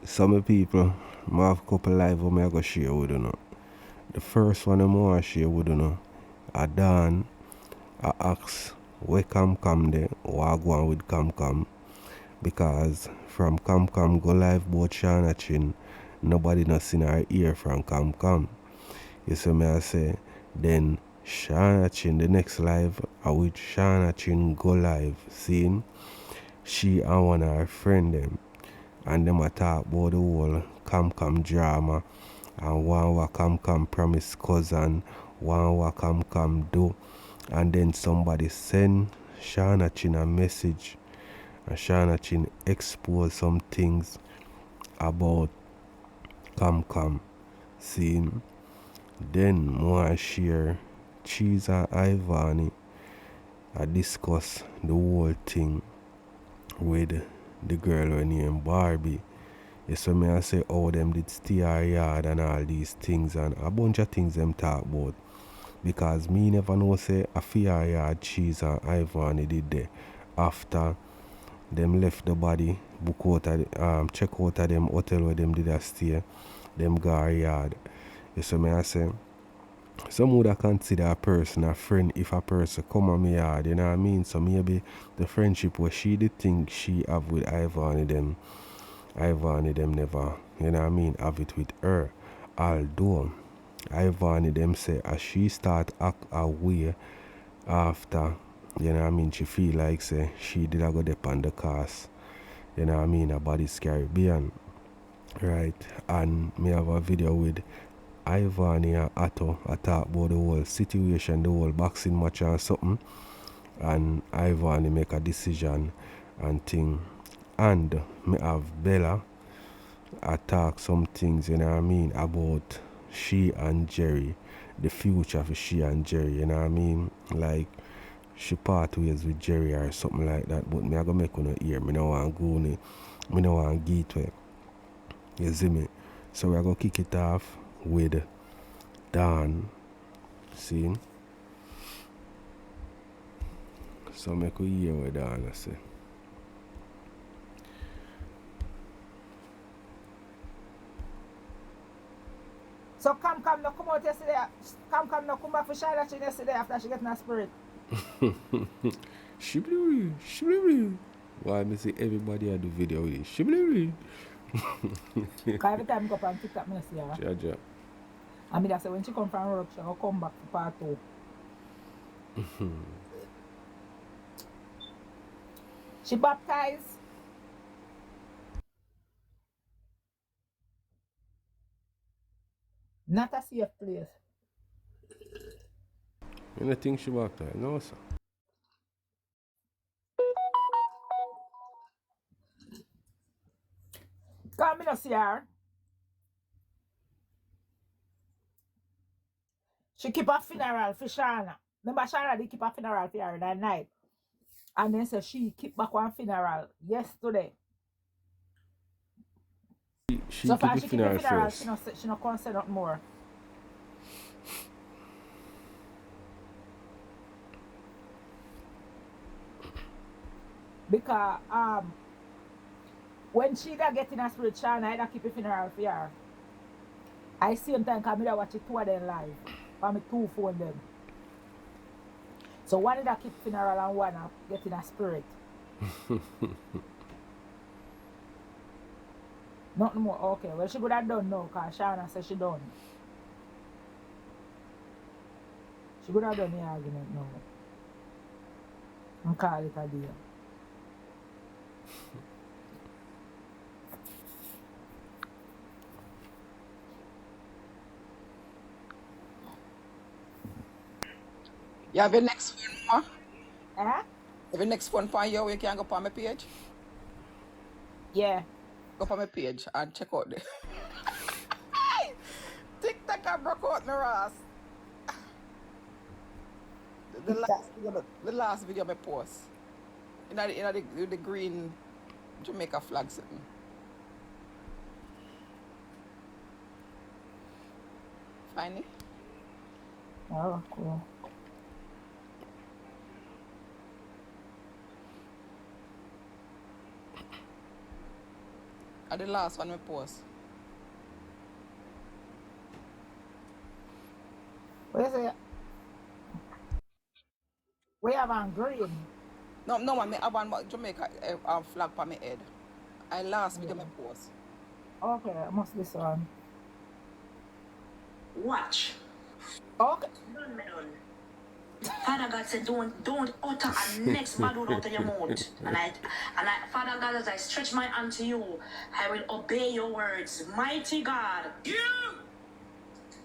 Some people, I have a couple live where I go share with you know. The first one I want to share with you know, I done, I ask where come there, or I go on with come because from come go live about Shauna Chin, nobody not seen her ear from come. You see me I say, then Shauna Chin, the next live, I with Shauna Chin go live, seeing she and one of her friend them. And them a talk about the whole come drama and one what come promise cousin, one what come do. And then somebody send Shauna Chin a message and Shauna Chin expose some things about come. Seeing then more share Cheese and Ivany I discuss the whole thing with the girl named Barbie. Yes, so me I say how them did stay our yard and all these things and a bunch of things them talk about. Because me never know say a fear yard Cheese and Ivany did there after them left the body, book out of check out of them hotel where them did a stay, them go our yard. Yes, so me I say some would consider a person a friend if a person come on me yard, you know what I mean? So maybe the friendship where she did think she have with Ivany them never, you know what I mean, have it with her. Although Ivany them say as she start act away after, you know what I mean, she feel like say she did a go dep on the cast, you know what I mean, about this Caribbean. Right. And me have a video with Ivany and Atto I talk about the whole situation, the whole boxing match and something. And Ivany make a decision and thing. And me have Bella attack some things, you know what I mean, about she and Jerry, the future for she and Jerry, you know what I mean? Like she part ways with Jerry or something like that, but me I go make you hear. Me no want go me no want gateway. You see me? So we are gonna kick it off with Dan. See? So make we hear what Dan say. So come no come out yesterday. Come no come back for Shauna Chin yesterday after she get in a spirit. Shibli. Why me see everybody at the video with Shibli. Because every time I go up on TikTok, I see her. Jaja. I mean, I say when she come from work, she will come back for part 2. She baptized. Not a safe place. You don't think she back there? No, sir. Come in see her. She keep a funeral for Shauna. Remember Shauna did keep a funeral for her that night. And then so she keep back one funeral yesterday. She So keep far the she keep a funeral funeral, first. she not can't say nothing more. Because when she da get in a spirit, Shauna I da keep a funeral for her. I same time because I da watch it 2 of them live. On my 2 phone them. So one da keep funeral and one get in a spirit. Nothing more. Okay, well she could have done now because Shauna said she done. She could have done the argument now. And call it a day. You have your next one, Eh? Have your next one for you, you can go on my page. Yeah. Go on my page and check out the TikTok I broke out my ass. The last video I post. The green Jamaica flag sitting. Find it? Oh, cool. At the last one me post. What you say? We have on green. No, no one. Me have one Jamaica flag on my head. I last video me post. Okay, I must be this one. Watch. Okay. Done, me done. Father God said, don't utter a next bad word out of your mouth. Father God, as I stretch my hand to you, I will obey your words. Mighty God, you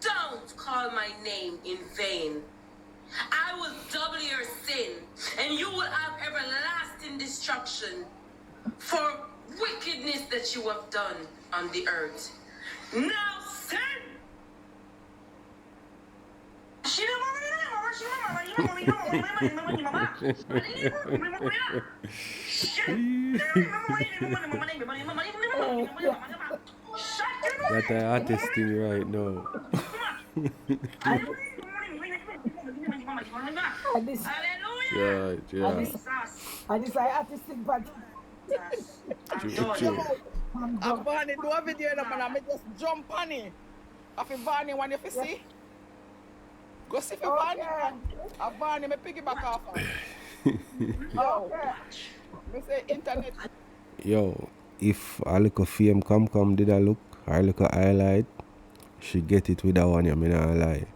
don't call my name in vain. I will double your sin, and you will have everlasting destruction for wickedness that you have done on the earth. Now sin. That I artist thing right now. And, and this Yeah, and yeah. this and this I artistic but True. I'm I done. Barney do a video man. I just jump on it. I feel Barney one if you see. Go see for Barney. Okay. I Barney me piggyback off. Yo, Okay. me say internet. Yo, if a little fame come did I look, or a little highlight, she get it with that one, I mean I lie.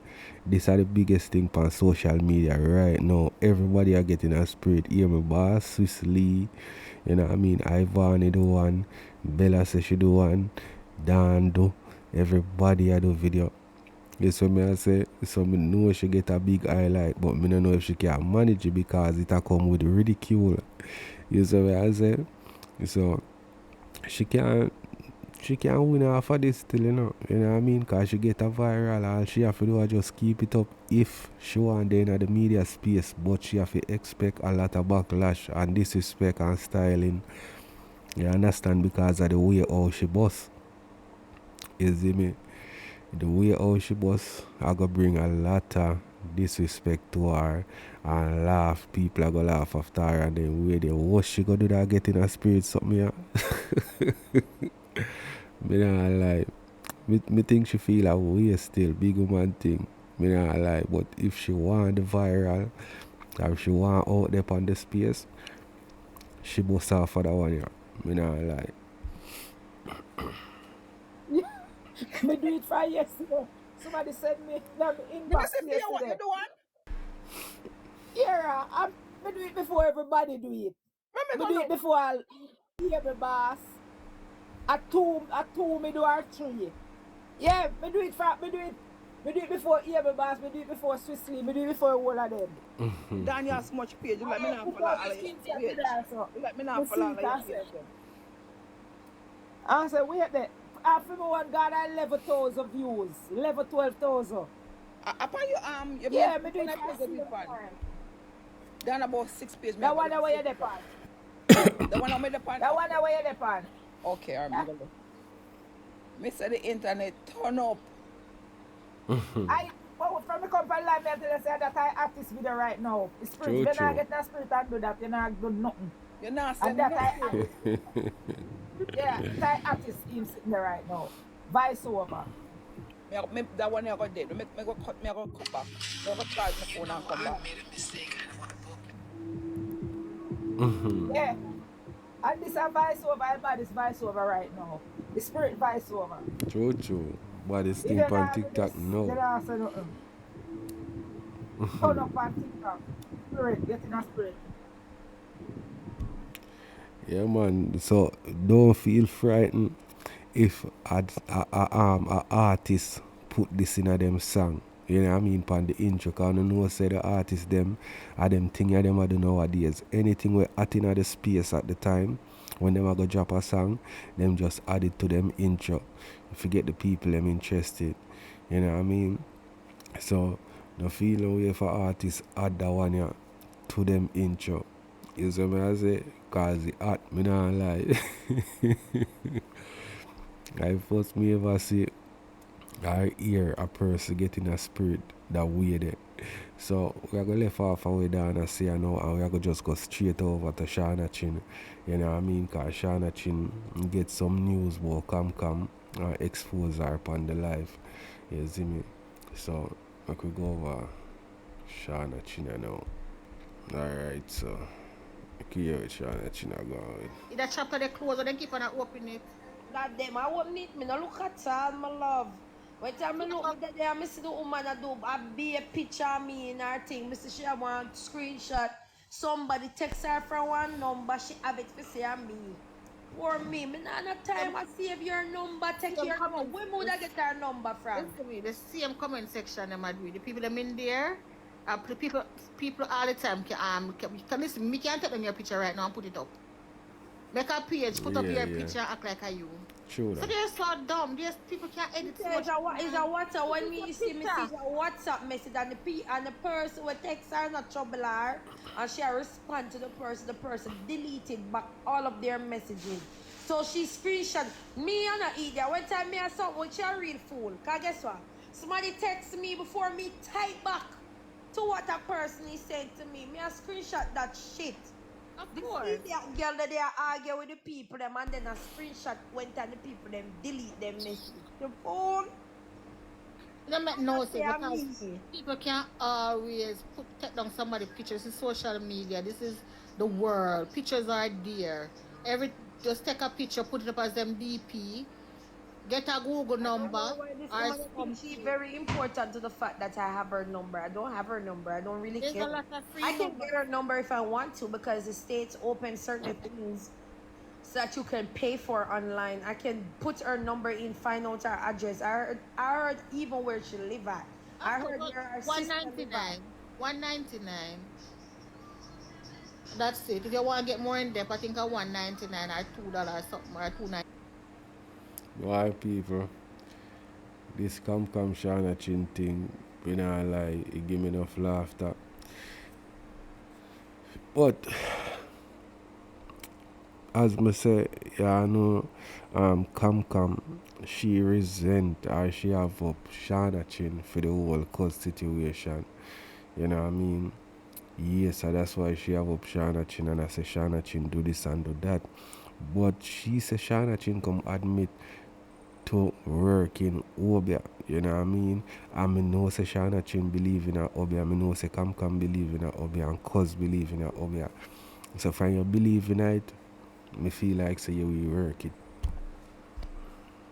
These are the biggest thing on social media right now. Everybody are getting a spirit. Hear me boss, Swiss Lee, you know what I mean, Ivany do one, Bella say she do one, Dan do, everybody a do video. Yes, so me I say, so me know she get a big highlight, but me don't know if she can manage it because it a come with ridicule. You see what I say? So she can win off of this still, you know what I mean? Because she get a viral, all she have to do is just keep it up if she want there in the media space, but she have to expect a lot of backlash and disrespect and styling. You understand? Because of the way how she boss. You see me? The way how she boss, I go bring a lot of disrespect to her and laugh. People are gonna laugh after her and then way they what she gonna do that get in her spirit something yeah. Me not lie. Me think she feel a way still, big woman thing. Me not lie. But if she want the viral, or if she want out there on the space, she must off for that one yeah. Me not lie. Me do it for yesterday. Somebody sent me the Me inbox say fear what you yesterday. do one. Yeah, me do it before everybody do it. Me Me go do it do. before I hear my boss. At two, me do or three. Yeah, me do it before hear my boss, me do it before Swissley, me do it before all of them. Daniel much page. You let me not follow all of your page. You let me Me not see follow all it of your and say, page. I say, wait there. After me one God I 11,000 views. 11, 12,000. Upon you Yeah, me do it I for page the that is same pan. time. Then about 6 pages. That one where you depend. The one I made the pan. That one where you depend. Okay, I'm gonna go. Me say the internet turn up. Well, from the company line, me tell you say that I act this video right now. The spirit, True, if you true. not get that spirit and do that, you not do nothing. You're not And saying that I nothing. act, yeah, that I artist him sitting there right now. Vice over. That one I got dead. Me go cut. Me go come back. Me go charge my phone and come back. Yeah. And this a vice over, everybody's this vice over right now. The spirit vice over. True, true. But this If thing you on not do TikTok, this, you no. don't say nothing. Turn up on TikTok. Spirit, getting a spirit. Yeah, man. So don't feel frightened if a artist put this in a them song. You know what I mean? Pan the intro, cause you know say the artist them are them thing of them I do nowadays. Anything we add in the space at the time, when them a go drop a song, them just add it to them intro. Forget the people them interested. You know what I mean? So no feel no way for artists add that one yeah, to them intro. You see me I say? Cause it hot, me not lie. I first me ever see or hear a person getting a spirit that way there. So we are going to left off away down and see her now, and we are going to just go straight over to Shauna Chin. You know what I mean? Because Shauna Chin get some news about come expose her upon the life. You see me? So we could go over Shauna Chin now. Alright, so you can hear what Shauna Chin are going with. If that chapter they close or they keep on open it. God damn, I won't need me. No look at all, my love. When time I look me there, I see the woman I do a be a picture of me in her thing. Me see she have one screenshot. Somebody text her from one number, she have it for say me. Poor me, me not no time I save your number, take your number. Where would I get her number from? Listen to me, the same comment section them agree. The people them in there, the people all the time can listen. Me can't take them your picture right now and put it up. Make a page, put up your picture, act like a you. True So that. they're so dumb. There's people can't edit so much. It's a WhatsApp. When me see me see a WhatsApp message and the person will text her not trouble her and she respond to the person deleted back all of their messages. So she screenshot me and a idiot. One time me and something she a real fool. Cause guess what? Somebody text me before me type back to what a person is saying to me. Me a screenshot that shit. Of The course. girl that they argue with the people them and then a screenshot went and the people them delete them message. The phone. It don't make no sense Yeah, because me. people can't always take down somebody's pictures. This is social media. This is the world. Pictures are there. Just take a picture, put it up as them DP, get a Google number This or woman thinks she's something. very important to the fact that I have her number. I don't have her number. I don't really There's a care. lot of free I can number. get her number if I want to because the states open certain things so that you can pay for online. I can put her number in, find out her address. I heard even where she live at. I heard where her sister live at. 199. That's it. If you want to get more in depth, I think a 199 or $2 something or 2.99. Why people? This come Shauna Chin thing, we not lie, it give me enough laughter. But as me say, yeah, I know come she resent or she have up Shauna Chin for the whole cause situation. You know what I mean? Yes, so that's why she have up Shauna Chin and I say Shauna Chin do this and do that. But she say Shauna Chin come admit to work in Obia, you know what I mean? And I know say Shauna Chin believe in her Obia, I know say Kam believe in her Obia and Cuz believe in her Obia. So from you believe in it, me feel like say you will work it.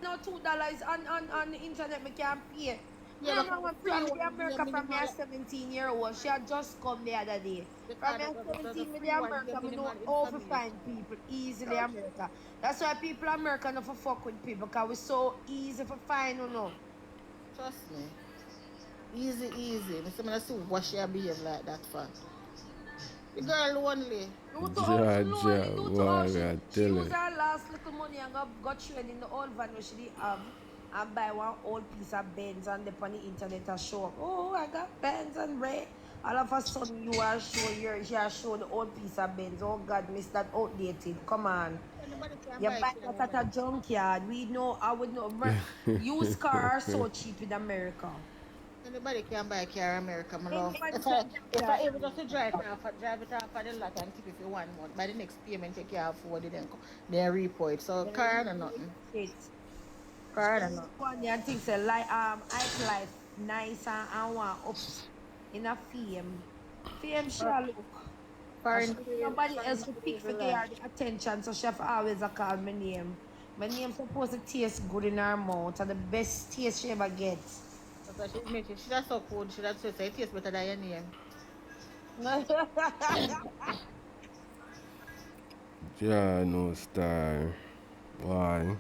No $2 on the internet me can't pay. Yeah, No, because the free from one the is the America from me a minimal. 17-year-old. She had just come the other day. From Because me a the 17 with the free one is the America, me know minimal how to find information. people easily America. That's why people America not for fuck with people because we so easy for find you know. Trust me. Easy. Mr. Man, see what she behave like that for. The girl lonely. Due to how she lonely, due to how why we are she telling. use her last little money and got trained in the old van where she did have and buy one old piece of Benz and up on the internet and show up. Oh, I got Benz and Ray. All of a sudden you are show the old piece of Benz. Oh God, miss that outdated. Come on. Anybody can You buy buy car in that at a America. junkyard. We know I would know used car are so cheap in America. Anybody can buy a car in America, my love. Anybody If can I buy able just to drive it off of the lot and keep it for 1 month, by the next payment you can afford it, then repo it. So car and nothing. it. Car and nothing. One I think say like hype life nice and one up in a fame. Fame she a look. And nobody else will pick for give her the attention, so she have always a call my name. My name supposed to taste good in her mouth and the best taste she ever gets. Because she that's so cool. She that's so say it tastes better than your name. Yeah, no style. Why?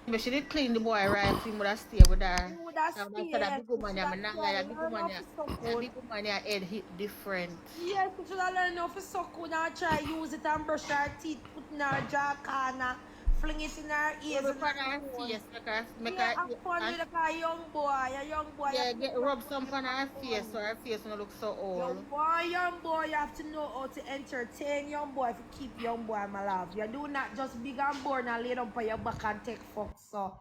But she did clean the boy right, so he would have stay with her. You would have And I said that stayed. big woman, You yeah, should man, have that big learned woman, how yeah, to suck that good. big woman, yeah, head hit different. Yes, you should have learned how to suck good and try use it and brush her teeth, put in her jaw corner, fling it in her ears Rub and it on her her nose. face, make Yeah, her, have fun with a young boy. A young boy, you yeah, have to get know rub how some to on her have face fun. so her face don't look so old. Young boy, you have to know how to entertain young boy if you keep young boy, my love. You do not just big and born and lay down on your back and take fuck, so.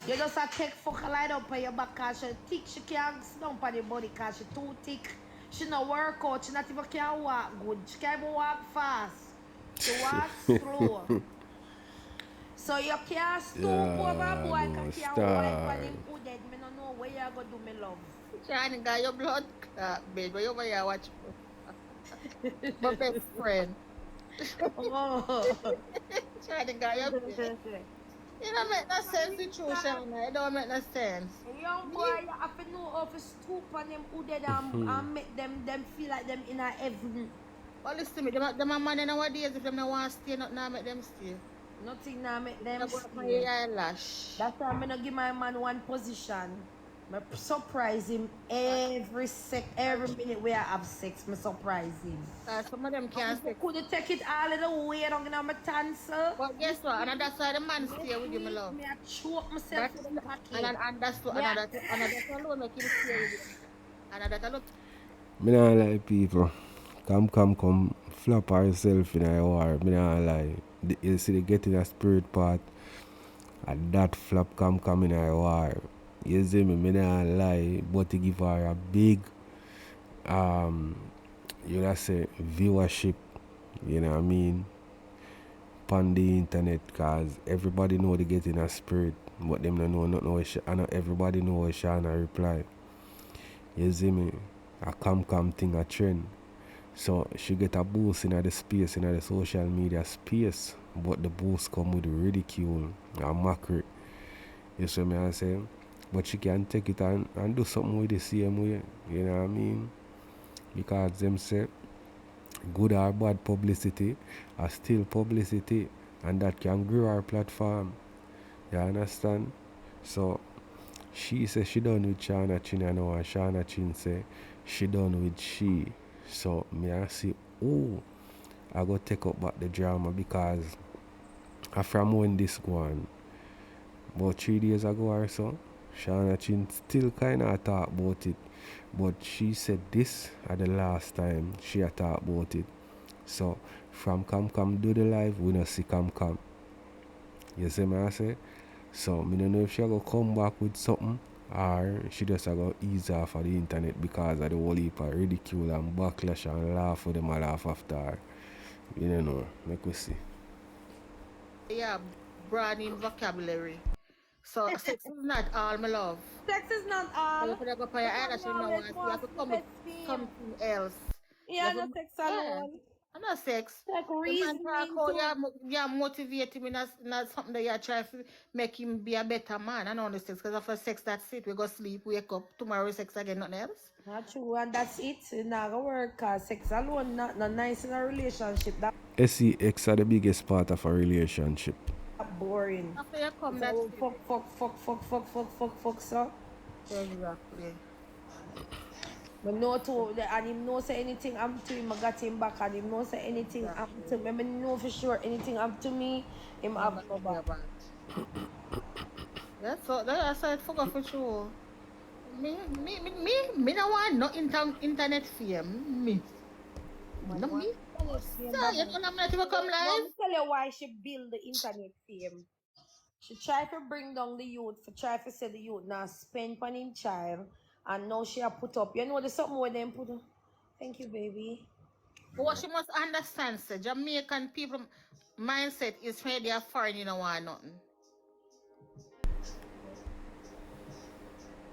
You just a take fuck a light up on your back cause she thick. She can't stump on the body cause she too thick. She no work out. She not even can walk good. She can't even walk fast. She walk slow. So you can't stoop over a Yeah, boy no cause can't wipe on star. him hooded. Me no know where you go do me love. Shani got your blood clot, babe. Why you over here watch my best friend? Oh. Shani got your blood. It don't make no sense the truth, Shauna. It don't make no sense. Young Me? boy, you have to know how to stoop on them hooded and make them feel like them in a heaven. But listen to me, them a man nowadays, if them don't want to stay, nothing now make them stay. Nothing now make You them go up on your stay. eyelash. That's why I'm gonna give my man one position. I surprise him every minute we have sex. Me surprise him. Some of them can't You sex. could take it all in the way down in my tonsil. But guess what? And that's why the man stay with you, my love. Me I choke myself That with them cocky. and that's what Me I- another alone make him stay with you. And that alone. Me not like people. Come, flop herself in a war. Me not lie. You see the getting a spirit part. And that flop come in a war. You see me not lie. But to give her a big, you know say, viewership. You know what I mean? On the internet, cause everybody know they get in a spirit, but them don't know nothing. I know everybody know what Shauna reply. You see me? A come thing a trend. So she get a boost in the space, in the social media space, but the boost come with ridicule and mockery. You see me I say? But she can take it and do something with the same way. You know what I mean? Because them say good or bad publicity are still publicity, and that can grow our platform. You understand? So she says she done with Shauna Chin, and now Shauna Chin say she done with she. So me I see, oh, I go take up back the drama because I from when this go on, about 3 days ago or so, Shauna Chin still kinda talk about it. But she said this at the last time she had talk about it. So from come do the live, we not see come. You see me I say? So me don't know if she go come back with something or she just a go ease off of the internet because of the whole heap of ridicule and backlash and laugh with them a laugh after her. You don't know. Make we see. Yeah, broadening vocabulary. So sex is not all, my love. Sex is not So you all. could go for your Because eyelash me and now always you have want to the come with best for him. something else. You Yeah, have no to, sex yeah. alone. And not sex. Like The man talk reasoning how to you motivate him in something that you try to make him be a better man. And only sex. Because after sex, that's it. We go sleep, wake up, tomorrow sex again, nothing else. not true, and that's it. It's not gonna work. Cause sex alone not nice in a relationship. That SEX are the biggest part of a relationship. boring. After you come, It's that's all it. fuck. So, Exactly. but no to and him no say anything happen to him. I got him back, and him no say anything happen to Exactly. me. I know for sure anything happen to me, him I'm have gonna no have your back. back. That's what I forgot for sure. Me don't want no internet fame. Me. Man, No one me. internet fame, Sir, you baba. don't have me to come But live? me tell you why she build the internet fame. She try to bring down the youth, for try to say the youth now spend on him child, and now she have put up. You know there's something where them put up. Thank you, baby. But what she must understand, sir, Jamaican people mindset is where they are foreign, you don't want nothing.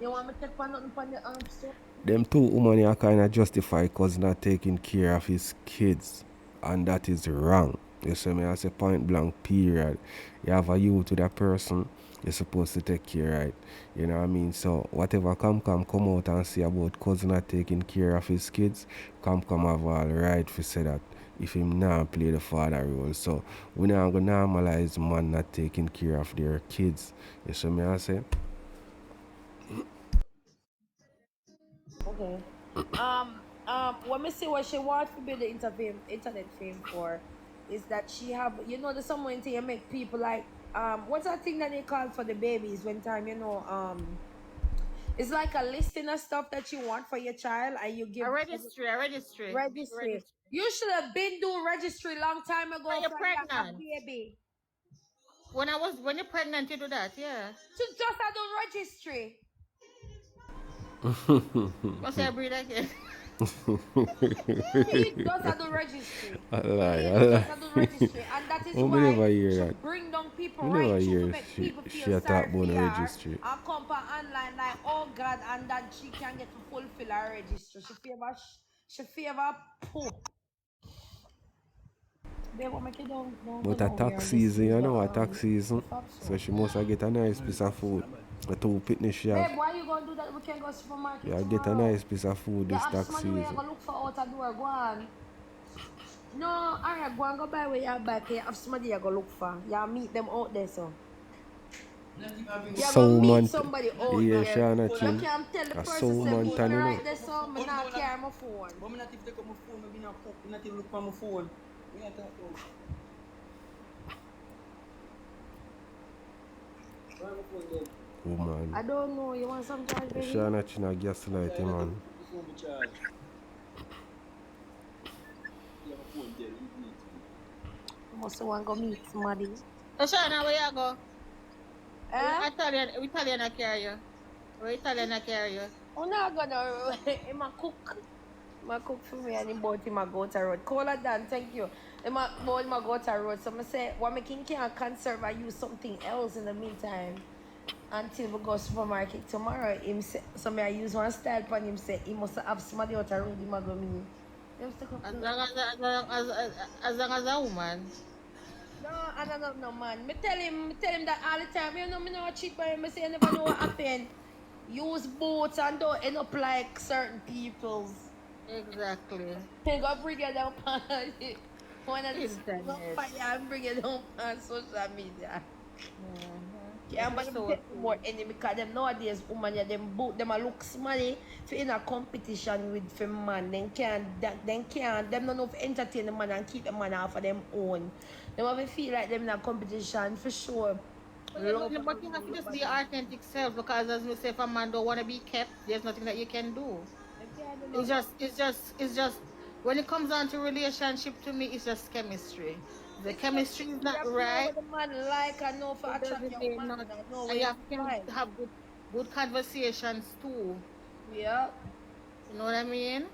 You want me to take one nothing from the store? Them two women are kind of justify cause not taking care of his kids, and that is wrong. You see me? I say point blank period. You have a youth with a person, you're supposed to take care, right? You know what I mean? So whatever come out and say about cousin not taking care of his kids, come have all right to say that if him not play the father role. So we not gonna normalize man not taking care of their kids. You see me? I say. Okay. When me see what she want to be the internet fame for, is that she have there's someone thing you make people like what's that thing that they call for the babies when time it's like a listing of stuff that you want for your child and you give A registry, big registry. registry. You should have been doing registry long time Are ago you from you have pregnant? baby. when you're pregnant, you do that, yeah. So just I do registry. Must say I breathe again. He does I do registry. I The lie, I lady does lie. I do registry, and that is Oh, me why never hear she that. bring down people Me right never through to hear make people she feel a talk sorry about for the her registry. and come for online like, oh God, and that she can get to fulfill her registry. She favor poor. Babe, what make you don't go But a down here tax and just season, use you the know, a tax the season. fob So soap? she must have get a nice piece of food. A two pitney she have. Babe, why you gonna do that? We can go supermarket Yeah, get a tomorrow. nice piece of food You this have tax some money where you season. gonna look for out the door. Go on. No, alright, go and go buy where you buy. You have somebody you go look for. You meet them out there, so. You're So gonna meet man, somebody out yeah, there. Shauna You chin. can tell the A person, so say, man meet me tan, you know. right there, so I'm not carry my phone. But me not even take up my phone, maybe not cook, me not even look for my phone. We not talk about. Where my phone then? Oh man. I don't know. You want some charge, baby? Shauna chin a gaslight, I not man. even put the phone in charge. Yeah, my phone there, you need to. You must want to go meet somebody. So Shauna, where you go? Eh? Italian I carry you. Where Italian I carry you? I'm not gonna. Him a cook. Him a cook for me and him both him a go to road. Call her Dan, thank you. Him a go to road. So I say, what making can conserve I use something else in the meantime. Until we go supermarket tomorrow. Him say, so me I use one style pan him say he must have somebody out the road him a go me. Them stick up As the- long as a woman. No, I don't know, man. Me tell him that all the time. You know, me not cheat by him. Me say you never know what happen. Use boots and don't end up like certain people's. Exactly. They go bring it down on one of the Internet. fire and bring it down on social media. Mm-hmm. Yeah, That but is them so take true. more enemy because them nowadays woman yeah, them boot them a look money for in a competition with for man. Them not know entertain the man and keep the man off of them own. Them have to feel like them in a competition for sure. But Love you have to just be your authentic self because as we say if a man don't want to be kept, there's nothing that you can do. Them can't do It's nothing. just when it comes down to relationship to me, it's just chemistry. The chemistry is You not have to know right. what the man like and know for It attract doesn't your mean woman not. and know And where you you have to find. have good conversations too. Yeah. You know what I mean?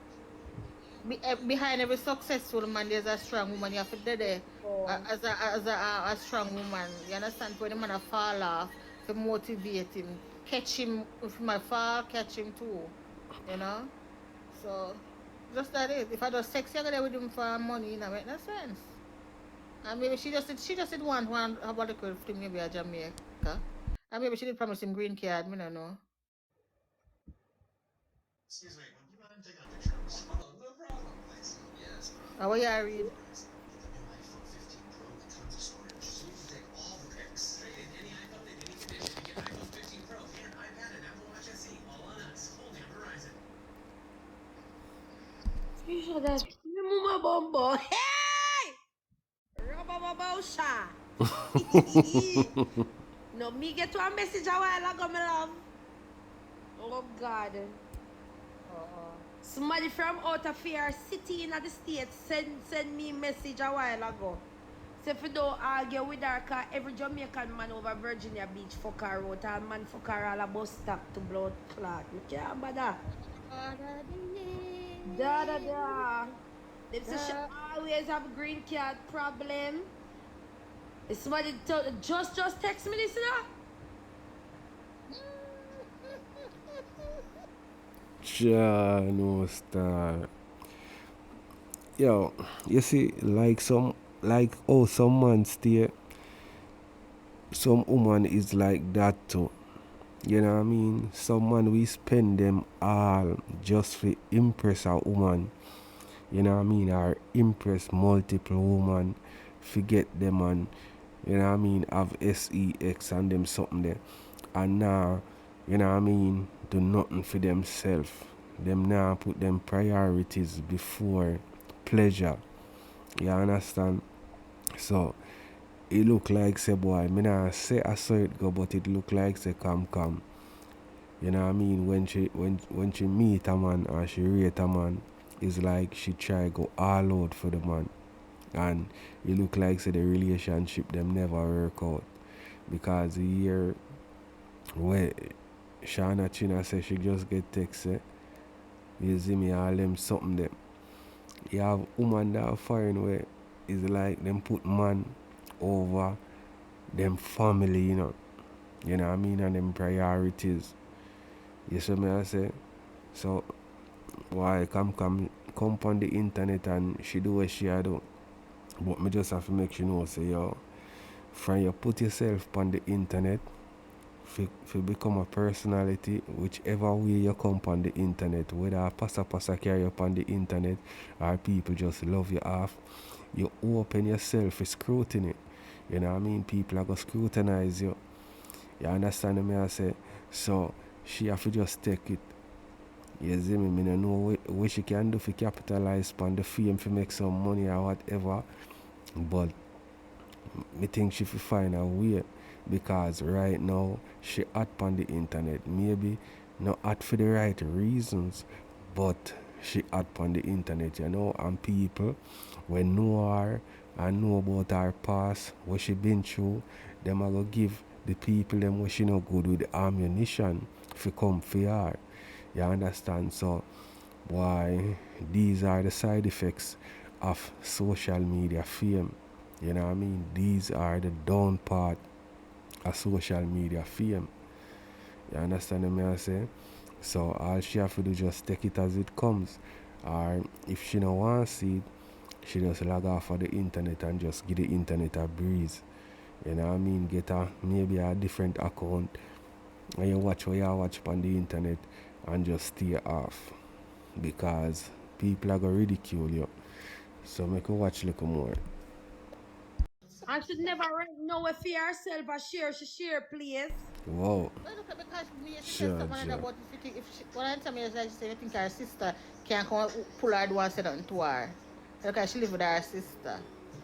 Behind every successful man, there's a strong woman. You have to be there Oh. as a strong woman. You understand? When the man a fall off, to motivate him, catch him if my fall, catch him too. You know? So just that is. If I just sex you there with him for money, you know, make no sense. And maybe she just did want how about the girl to maybe a Jamaica. And maybe she did promise him green card, me don't know. Excuse me, would you mind taking a picture of this? Oh, no problem. Thanks. Yes. How will you read? With the new iPhone 15 Pro that comes with storage, so you can take all the pics. Trade in any iPhone in any condition and get iPhone 15 Pro and iPad and Apple Watch SE all on us. Only on Verizon. You should have mama bombo. Hey! Rabababosha. No, me get to a message a while ago, my love. Oh God. Somebody from out of here, city in the States, send me message a while ago. Say if you don't argue with her, cause every Jamaican man over Virginia Beach fuck her out, and man fuck her all a bus stop to blood clot. You can't bother. Da da da. Them say she always have green card problem. If somebody just text me, listener. Ja, no star. Yo, you see, like oh, some man stay, some woman is like that too. You know what I mean? Some man we spend them all just to impress a woman. You know what I mean? Or impress multiple woman. Forget them and you know what I mean? Have sex and them something there. And now, you know what I mean? Do nothing for themselves. Them now put them priorities before pleasure. You understand? So it look like say boy, me nah say I saw it go, but it look like say come. You know what I mean? When she meet a man or she rate a man, it's like she try go all out for the man. And it look like say the relationship them never work out. because the year where Shauna China said she just get text you see me all them something them. You have woman that are foreign where it's like them put man over them family, you know. You know what I mean? And them priorities. You see me I say? So why come on the internet and she do what she do. But me just have to make you know say yo, from you put yourself on the internet if you become a personality, whichever way you come on the internet, whether a passa carry up on the internet or people just love you off, you open yourself for scrutiny. You know what I mean? People are going to scrutinize you. You understand me I say? So she have to just take it. You see me? I don't know what she can do to capitalize on the fame to make some money or whatever. But me think she fi find a way because right now she hot on the internet. Maybe not hot for the right reasons, but she hot on the internet, you know, and people when know her and know about her past, what she been through, them are gonna give the people them what she no good with the ammunition for come for her. You understand? So why these are the side effects of social media fame. You know what I mean? These are the down part of social media fame. You understand what I say? So all she have to do just take it as it comes. Or if she don't want to see it, she just log off of the internet and just give the internet a breeze. You know what I mean? Get a maybe a different account and you watch what you watch on the internet and just stay off. Because people are gonna ridicule you. So make you watch a little more. And should never rent nowhere for herself or share place. Wow. Well, look, because me, she said Sure, something sure. about if you think, if she, one time she said, she said, you think her sister can't come pull her do and say nothing to her. Because she live with her sister.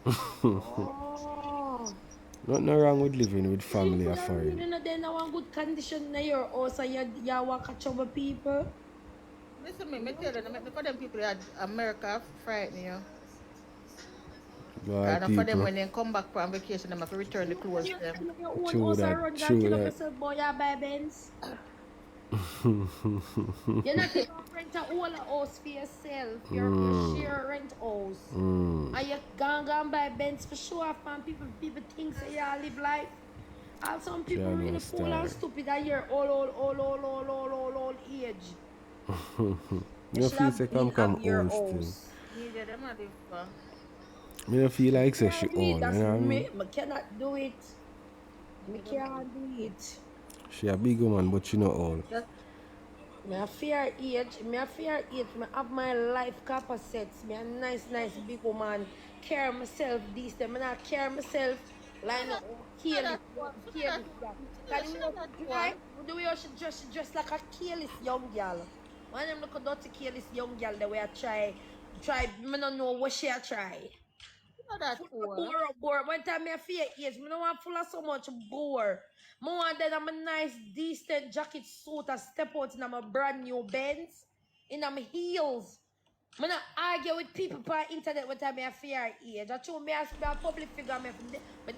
Oh. Nothing wrong with living with So you family or could have foreign. really not then now one good condition in your house and you walk catch over people. Listen, me tell you, me for them people that America frighten you. Why And for them, people? when they come back from vacation, they have to return the You clothes you to them. stay in your own True house that, and run and true kill up that. yourself boy you buy Benz. You're not even rent a whole house for yourself. You're share rent house. And you gone buy Benz for show off and people think say yeah live life. And some people Piano really fool and star. stupid at your all age. You You should feel have say been come have your old still. house. Media, them are live for. Me don't feel like say she Can't do it. old, you That's know what I me. mean? I cannot do it. Me Media, them are live can't do it. She a big woman, but she not old. for. Me a fear age. Me a fear age. Me have my life capacity. Me a nice big woman. Care myself decent. Me not care myself like no She not that careless old. young She not that careless old. girl. Cause the She way not that she old. drive, the way she dress like a careless young girl. One of them look a dirty careless young girl the way I try. Me no know what she a try. She not that Full of old. bore. One time me a fear age. Me no want full of so much bore. Me want then I'm a nice, decent jacket suit and step out in my brand new Benz. In my heels. Me not argue with people on internet when time me a fear age. I told me as a public figure, me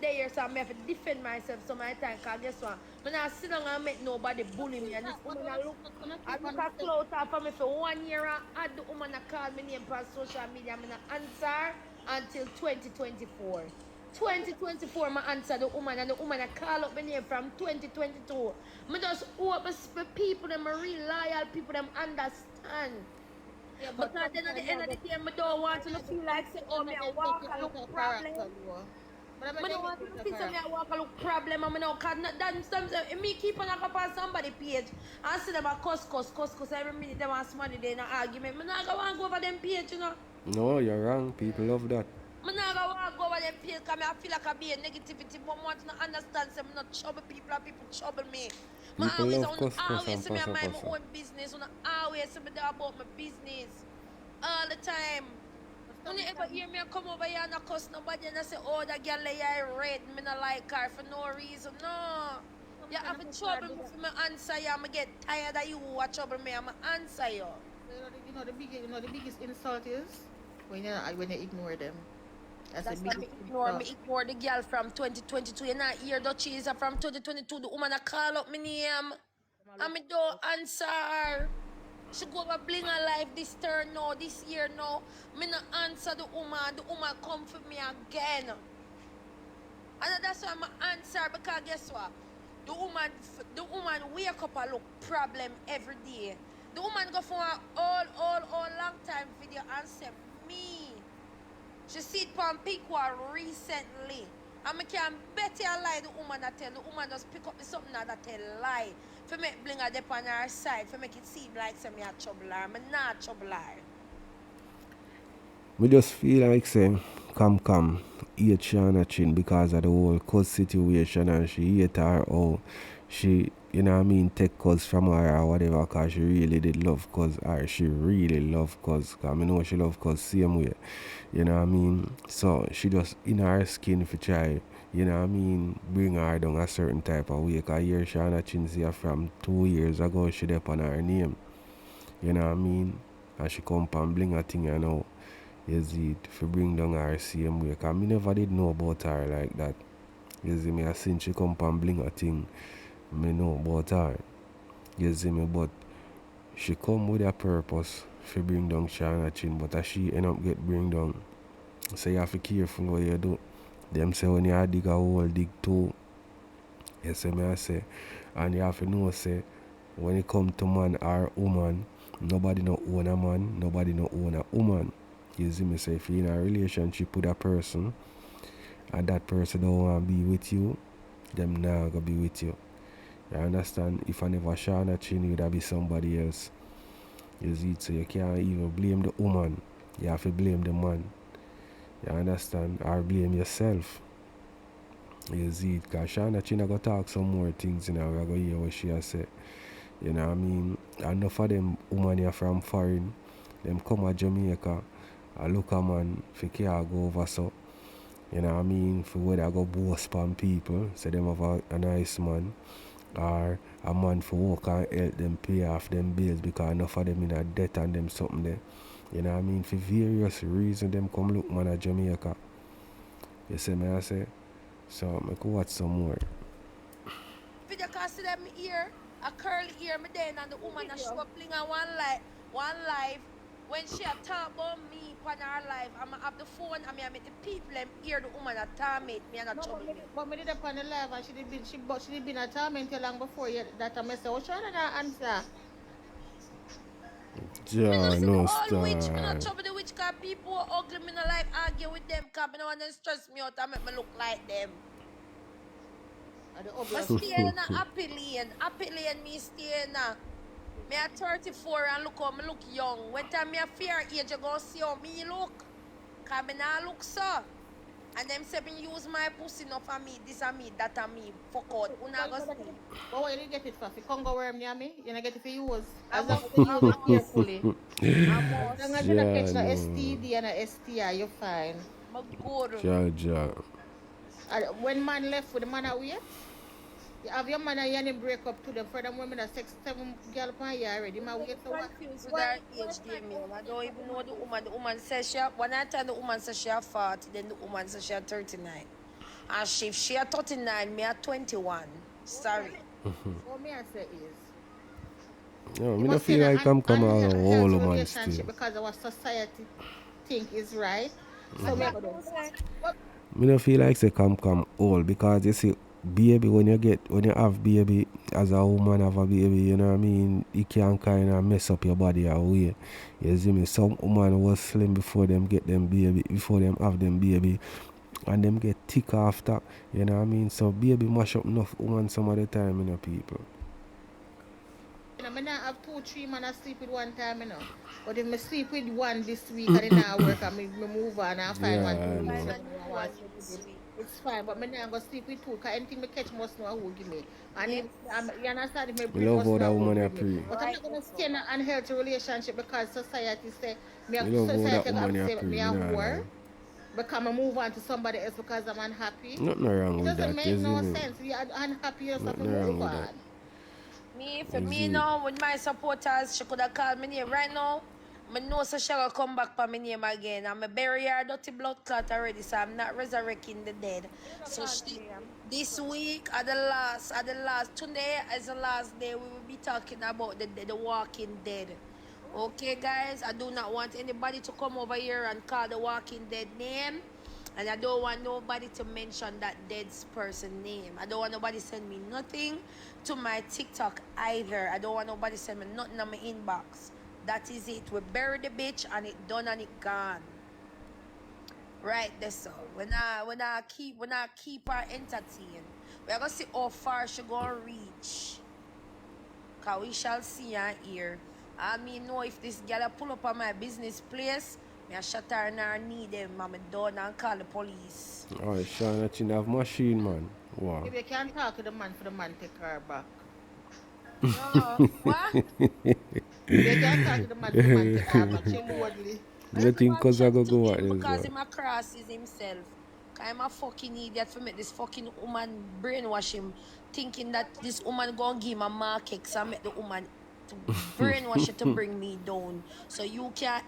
there so I have to defend myself some of the time. Cause guess what? Me not sit down and make nobody bully me. And this woman I look at close off of me for 1 year and had the woman that call me name on social media. Me not answer until 2024. 2024, my answer the woman and the woman that call up my name from 2022. Me just hope my people, them a real loyal people, them understand. Yeah, but Because then at sometimes the end of the day, I don't want to feel like say, oh, me I walk take it a out look of character, problem. though. But I I make don't it want out to of feel say me I character. walk a look problem. I know, cause that sometimes me keep on up on somebody page and see them a cuss every minute they want money they in an argument. Me not want to go over them page, you know. No, you're wrong. People love that. Me not want to go over them page because I feel like I be a negativity. But I want to understand say me not trouble people and people trouble me. People love cuss Always and see me passa mind my passa. own business. I always see me there about my business. All the time. But When you ever sometimes, hear me come over here and I cuss nobody and I say, oh, that girl here red, me not like her for no reason. No. You sometimes have I a prefer trouble do me that. for me answer you. I'm get tired of you what trouble me. I'm answer you. So, the biggest insult is when you ignore them. That's a That's why big me ignore the girl from 2022. You not hear the cheese from 2022. The woman a call up my name. And me don't answer her. She go over bling her life this turn now, this year now. Me not answer the woman. The woman come for me again. And that's why I answer, because guess what? The woman wake up and look problem every day. The woman go for a all long time video and say me. She see it on Piqua recently. And I can bet you a lie the woman that tell. The woman just pick up something that tell lie. For make bling her dip on her side. For make it seem like some me a trouble her. I'm not trouble her. Me just feel like say, come, hate Shauna Chin because of the whole cuz situation, and she hate her how she, you know what I mean, take cuz from her or whatever, because she really did love cuz, or she really love cuz, because I know she love cuz same way, you know what I mean. So she just in her skin for try, you know what I mean, bring her down a certain type of way, because here Shauna Chin see her from 2 years ago, she dep on her name, you know what I mean, and she come and bling a thing, you know. You see it, if you bring down her same way, because me never did know about her like that. You see me, I seen she come and bling a thing, me know about her. You see me, but she come with a purpose to bring down Shauna Chin, but as she end up get bring down, so you have to be careful what you do. Them say when you dig a hole, dig two. You see me, I say, and you have to know, say, when it come to man or woman, nobody no own a man, nobody no own a woman. You see me, say, if you're in a relationship with a person and that person don't want to be with you, them not gonna be with you. You understand? If I never Shauna Chin, you'd be somebody else. You see it, so you can't even blame the woman. You have to blame the man. You understand? Or blame yourself. You see it, because Shauna Chin go talk some more things, you know, we're going to hear what she has said. You know what I mean? Enough of them women here from foreign, them come to Jamaica, I look a man, for care go over so. You know what I mean? For whether I go boast on people, say them have a nice man, or a man for work and help them pay off them bills, because enough of them in a debt and them something there. You know what I mean? For various reasons, them come look man at Jamaica. You see me I say? So I could watch some more. Video can see them ear, a curly ear, me then, and the woman a show up bling on one live. When she a talk about me on her live, I'ma have the phone and me I make the people them hear the woman a torment me and a No, trouble me. but me did up on the live and she did been a torment you long before you, that I say, what trying to answer? Me no Ja, see the no old witch, me no star. trouble the witch, cause people who ugly, me no like argue with them, cause me no want to stress me out and make me look like them. Or the Me ugly stay in a happy lane me stay in a. Me at 34 and look how me look young. When time me a fair age, you go see how me look. Cause me nah look so. And them say me use my pussy no for me, this and me, that and me. Fuck out. Who not go see? But what you get it for? For Congo worm near me? You not get it for use. I As long as must, you I use it must, carefully. I As long as must. you don't Ja, catch no no. STD and a STI, you're fine. Me good. Ja. When man left with the man away, you have your man and you break up to them. For them women that 6, 7 girl per year already. My I'm wait for what? confused with her age, Damien. I don't even know the woman. The woman says when I tell the woman says she 40, then the woman says she 39. And if she 39, me 21. Sorry. What me I say is, No, you me no must stay in feel like I'm come out a whole unhealthy man relationship still. because our society think is right. So And we that go there. don't say. Me no feel like say come old, because you see, baby, when you have baby, as a woman have a baby, you know what I mean, it can kind of mess up your body away. You see me, some woman was slim before them get them baby, before them have them baby, and them get thick after, you know what I mean. So baby mash up enough woman some of the time, you know, people. You know, I not have 2, 3 men I sleep with one time, you know. But if I sleep with one this week and it not work and me move on and find one Yeah, 2 weeks Find I a and new I one want to sleep with this him, week. it's fine. But I not go sleep with two because anything I catch must know who give me. And if Yes. you understand, if I me bring love must how that know who woman a bring me. pray. But I'm not Right gonna now. stay in an unhealthy relationship because society say Me love how that society got woman to a say pray, me me a nah whore lie. because I move on to somebody else because I'm unhappy. Nothing wrong It with doesn't that, you make see no me? sense. You're unhappy, you just have to Nothing wrong move with that. on. Me, for You me see it? now, with my supporters, she could have called me name right now. I know so she gonna come back for my name again. I'm a bury her dirty blood clot already, so I'm not resurrecting the dead. So she this week at the last today is the last day we will be talking about the walking dead. Okay guys, I do not want anybody to come over here and call the walking dead name. And I don't want nobody to mention that dead person name. I don't want nobody send me nothing to my TikTok either. I don't want nobody send me nothing on my inbox. That is it. We bury the bitch and it done and it gone. Right there, so when I keep her entertained, we're gonna see how far she gonna reach. Cause we shall see and hear. I mean know if this girl pull up on my business place, me a shut her in her knee them and me done and call the police. Alright, Shauna Chin have machine, man. Wow. Maybe you can talk to the man for the man take her back. No, what? Maybe you can talk to the man for the man take her back. She boldly. You Let me think go cause I chat go to go what him this because one? him a crosses himself. Cause I'm a fucking idiot for make this fucking woman brainwash him, thinking that this woman gonna give him a market, so I make the woman to brainwash her to bring me down. So you can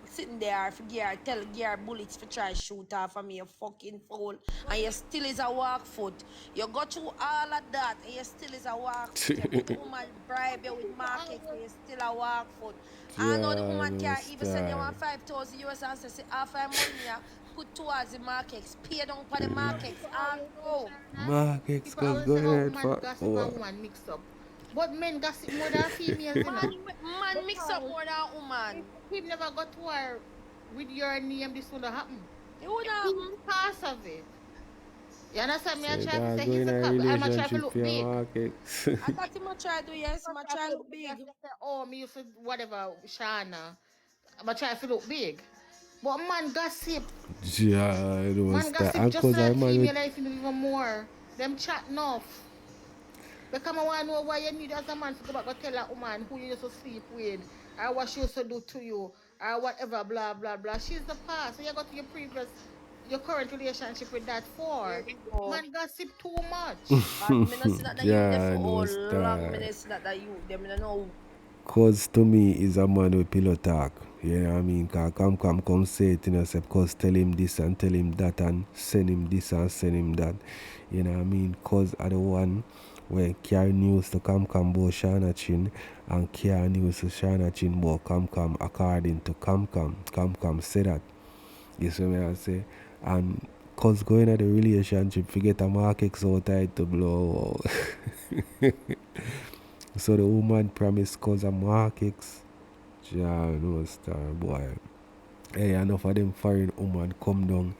sitting there for gear tell gear bullets for try shoot off of me a fucking fool, and you still is a walk foot. You go through all of that and you still is a walk foot. You make the woman bribe you with markets and you still a walk foot. I know the Yeah, woman no can even send you star. one 5,000 US and say half her money me put towards the markets, pay down for the markets. I know. Mark X People cause always go say, oh, ahead man for gossip and what? woman mix up. But men gossip more than females, you know. Man mix up Because more than if woman. him never got to her with your name, this would have happened. It would He's happen. the cause of it. You understand me? I So try to that say go he's in the a cause. I'm try to relationship look for your big. Mark X. And that him a try do, yes, him a I try feel look big. I big. say, oh, me used to whatever, Shauna. I'm try to look big. But man gossip. Yeah, it was Man that gossip and just cause I like man with female life even more. Them chat enough. Because I want to know why you need as a man to go back and tell a woman who you used to sleep with, or what she used to do to you, or whatever, blah, blah, blah. She's the past. So you got to your current relationship with that There for. you go. Man gossip too much. But me not see that the youth there for yeah, no all long. Me star. not see that the youth them. Me not know. Cause to me is a man with pillow talk. You know what I mean? Cause come say it in yourself. Cause tell him this and tell him that and send him this and send him that. You know what I mean? Cause I the one where carry news to come about Shauna Chin and carry news to Shauna Chin about come according to come say that. You see me I say? And cause going at the relationship forget a market so tight to blow. So the woman promised cause of markets. Yeah, no star boy. Hey, enough of them foreign woman come down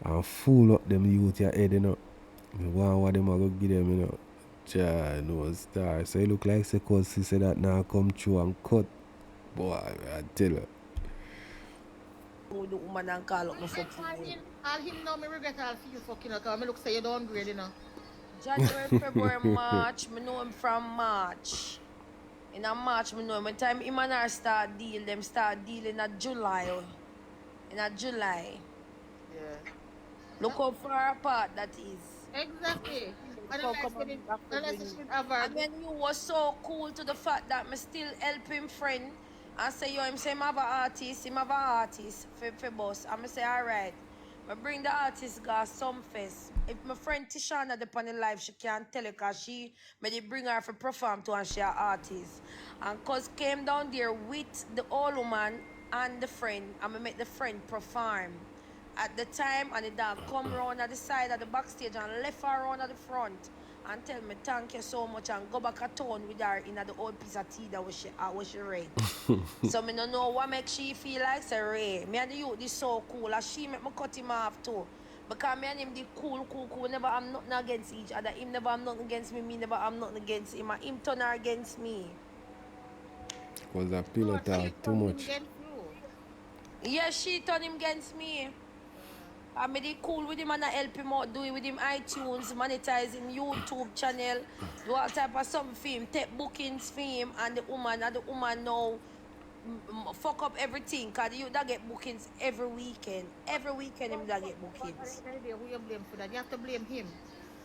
and fool up them youth your head, you know. Me want what them a go give them, you know. Yeah, no star. So it look like say cause she said that now come through and cut. Boy, I tell her. With the woman and call up my Hey, fucking name. all him know me regret all for you fucking up. Because I look say you don't grade, you know. January, February, March. Me know him from March. In a March, me know him. When time him and her start deal, them start dealing at July. In a July. Yeah. Look how far apart that is. Exactly. Look And how come on back to unless bring it's me. with have And then you was so cool to the fact that me still help him friend and say yo him say him have a artist for boss. And me say alright. I bring the artist go some fest. If my friend Tishana the on the live, she can't tell it cause she may bring her for perform to and she a artist. And cause came down there with the old woman and the friend and me make the friend perform at the time and the dog come round at the side of the backstage and left her round at the front and tell me thank you so much and go back a town with her in the old piece of tea that was she read. So me no know what makes she feel like say Ray. Me and the youth is so cool and she make me cut him off too. Because me and him the cool, never have nothing against each other. Him never have nothing against me, me never have nothing against him. And him turn her against me. Cause a no, pillow she talk too turned him much. against you. Yeah, she turn him against me. I made it cool with him and I help him out, do it with him iTunes, monetize him YouTube channel, do all type of something for him, take bookings for him and the woman now fuck up everything cause you that get bookings every weekend. Every weekend him that get But at bookings. the end of the day, who you blame for that? You have to blame him.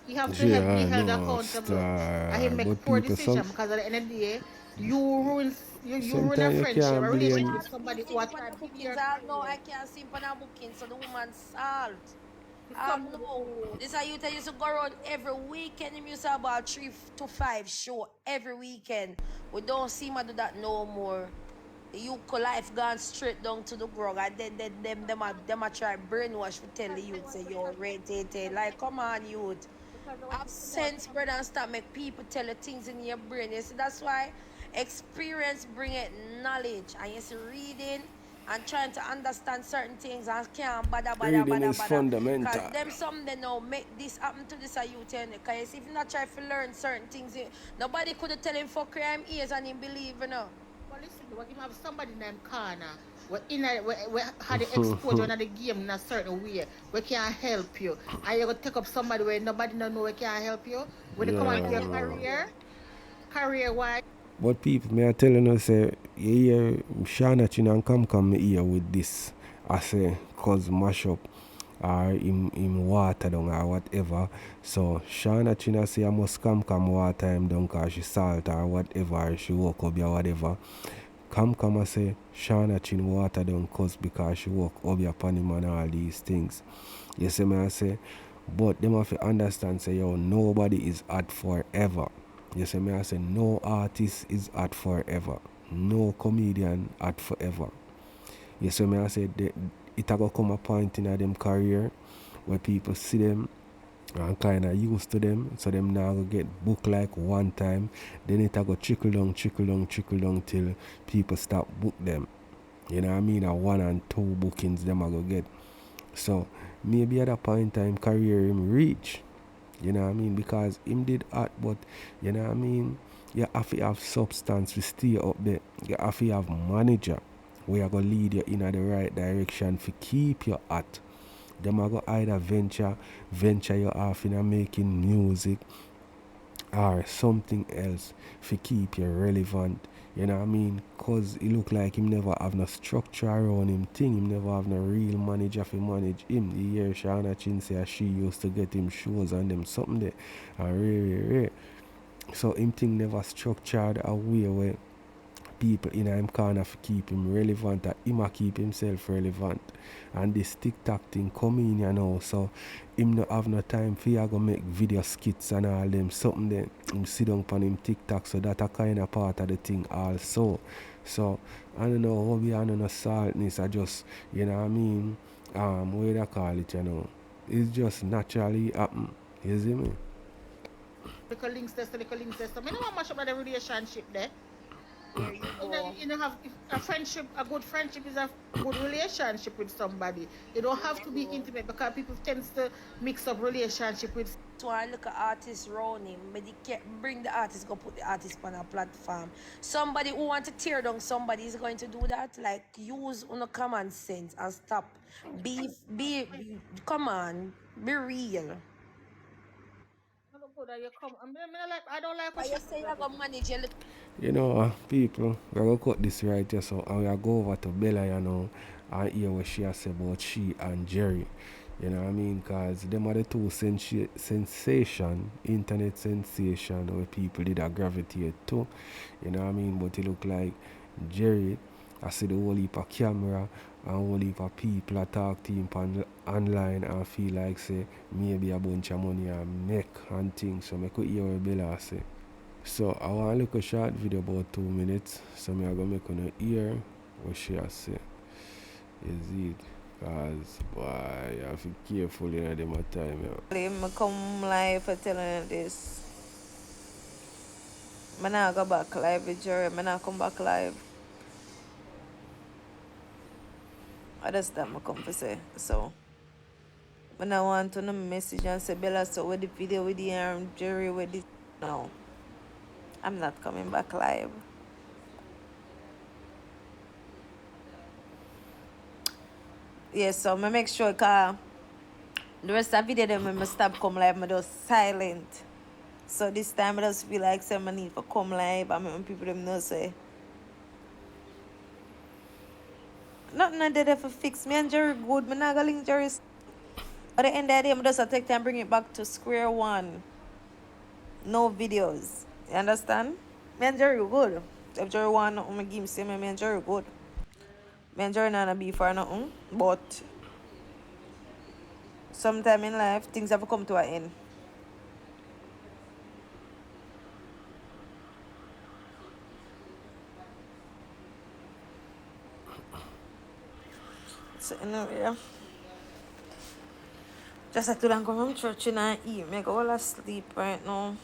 He have to be Yeah, held no accountable. And he star. make But poor people some decision because at the end of the day, you ruin you ruin a Sometimes you friendship, a can't relationship blame. with Can't see somebody who things are for trying the to hinder bookings. your I know career. I can't see for the bookings, so the woman salt. It's I somebody know. who This I used to go around every weekend. Him used to have about 3 to 5 show every weekend. We don't see him do that no more. The youth life gone straight down to the grog, and then them a try brainwash to tell the because they youth want say to you're rated. Like, come on, youth. because they want Have to promote sense, brother, and stop make people tell you things in your brain. You see, that's why experience bring it knowledge. And you see, reading and trying to understand certain things and can't Reading is bother. Cause fundamental. them some they know make this happen to this a youth. Cause if you not try to learn certain things, nobody could tell him for crime ears and him believe, you know. But listen, what you have somebody named Kana, we had the exposure in the game in a certain way, we can help you. And you go take up somebody where nobody don't know we can help you. When it come Nobody on to your help Yeah. career, you. career wise, But people, me are telling us, say, you hear Shauna Chin and come here with this. I say, cause mash up or him water down or whatever. So Shauna Chin I say I must come water him down cause she salt or whatever, or she woke up or whatever. Come I say Shauna Chin water down cause because she woke up upon him and all these things. You see me I say, but them have to understand say yo nobody is hot forever. You see me I say no artist is hot forever. No comedian hot forever. You see me I say it a go come a point in them career where people see them and kind of used to them, so them now go get book like one time, then it a go trickle down till people stop book them. You know what I mean? A 1 and 2 bookings them a go get. So maybe at a point in time career him reach. You know what I mean? Because him did art, but you know what I mean? You have to have substance to stay up there. You have to have manager where you gonna lead you in the right direction to keep your art. Them a go either venture you off in a making music or something else to keep you relevant. You know what I mean? Cause it look like him never have no structure around him thing. Him never have no real manager to manage him. The year Shauna Chin say she used to get him shows and them something there. And rare. So him thing never structured a way where people in him corner to keep him relevant, that him a keep himself relevant. And this TikTok thing come in, you know, so him no have no time for you go make video skits and all them something then him sit down on him TikTok, so that a kind of part of the thing also. So I don't know how we are no saltness, I just you know what I mean, what I call it, you know. It's just naturally happen. You see me? little links there, so little links there. So I don't want much about the relationship there. There you go. You know, have if a friendship, a good friendship is a good relationship with somebody. You don't There have you to be go. intimate because people tends to mix up relationship with. So I look at artists around him, but they can't bring the artist, go put the artist on a platform. Somebody who want to tear down somebody is going to do that. Like use on common sense and stop. Come on, be real. I don't go that you come. I don't like I what she just say do. you're gonna manage your little. You know, people, we're going to cut this right here, so and we'll go over to Bella, you know, and hear what she has said about she and Jerry. You know what I mean? Because them are the two sensation, internet sensation, where people did a gravitate to. You know what I mean? But it look like Jerry, I see the whole heap of camera and whole heap of people that talk to him online and feel like, say, maybe a bunch of money and make and things. So I could hear what Bella say. So I want to look a short video about 2 minutes. So me I gonna make on ear what she has say. Is it? Cause boy, you have to be careful in them time. Yeah. I come live for telling you this. I not go back live with Jerry. I not come back live. I just that I come for say. So when I want to know message and say Bella, so with the video with the Jerry with this, no, I'm not coming back live. Yes, so I make sure cause the rest of the video them when I stop come live, I just silent. So this time I just feel like say I need to come live and make people them know say nothing I did for fix me and Jerry good. Me not gonna link Jerry. At the end of the day, I just take time bring it back to square one. No videos. You understand? Me and Jerry good. If Jerry want nothing, I give him say me and Jerry good. Me and Jerry not be for nothing, but sometime in life things have to come to an end. So anyway, just I don't go from church and eat. Me go all asleep right now.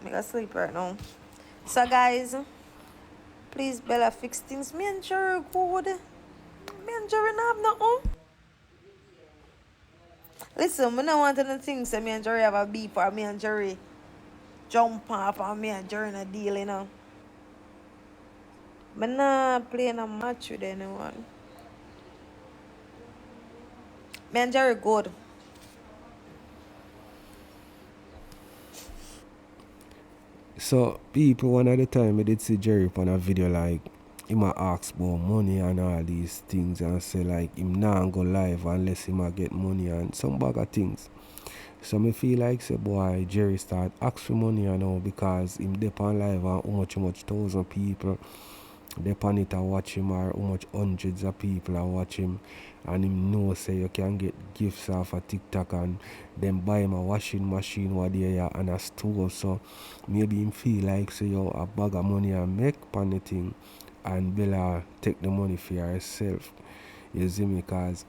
Me go sleep right now. So guys, please Bella fix things. Me and Jerry good. Me and Jerry not have nothing. Listen, me not want any things say me and Jerry have a beef or me and Jerry jump off and me and Jerry in a deal, you know. Me not playing a match with anyone. Me and Jerry good. So people one at the time I did see Jerry on a video like him a ask about money and all these things and say like him nah go live unless him a get money and some bag of things. So me feel like say boy Jerry start ask for money you know because him dep on live and how much thousand people dep on it and watch him or how much hundreds of people are watch him and him know say you can get gifts off a TikTok and then buy him a washing machine what there and a stove so maybe him feel like say yo a bag of money and make pan the thing and Bella take the money for herself. You see me cause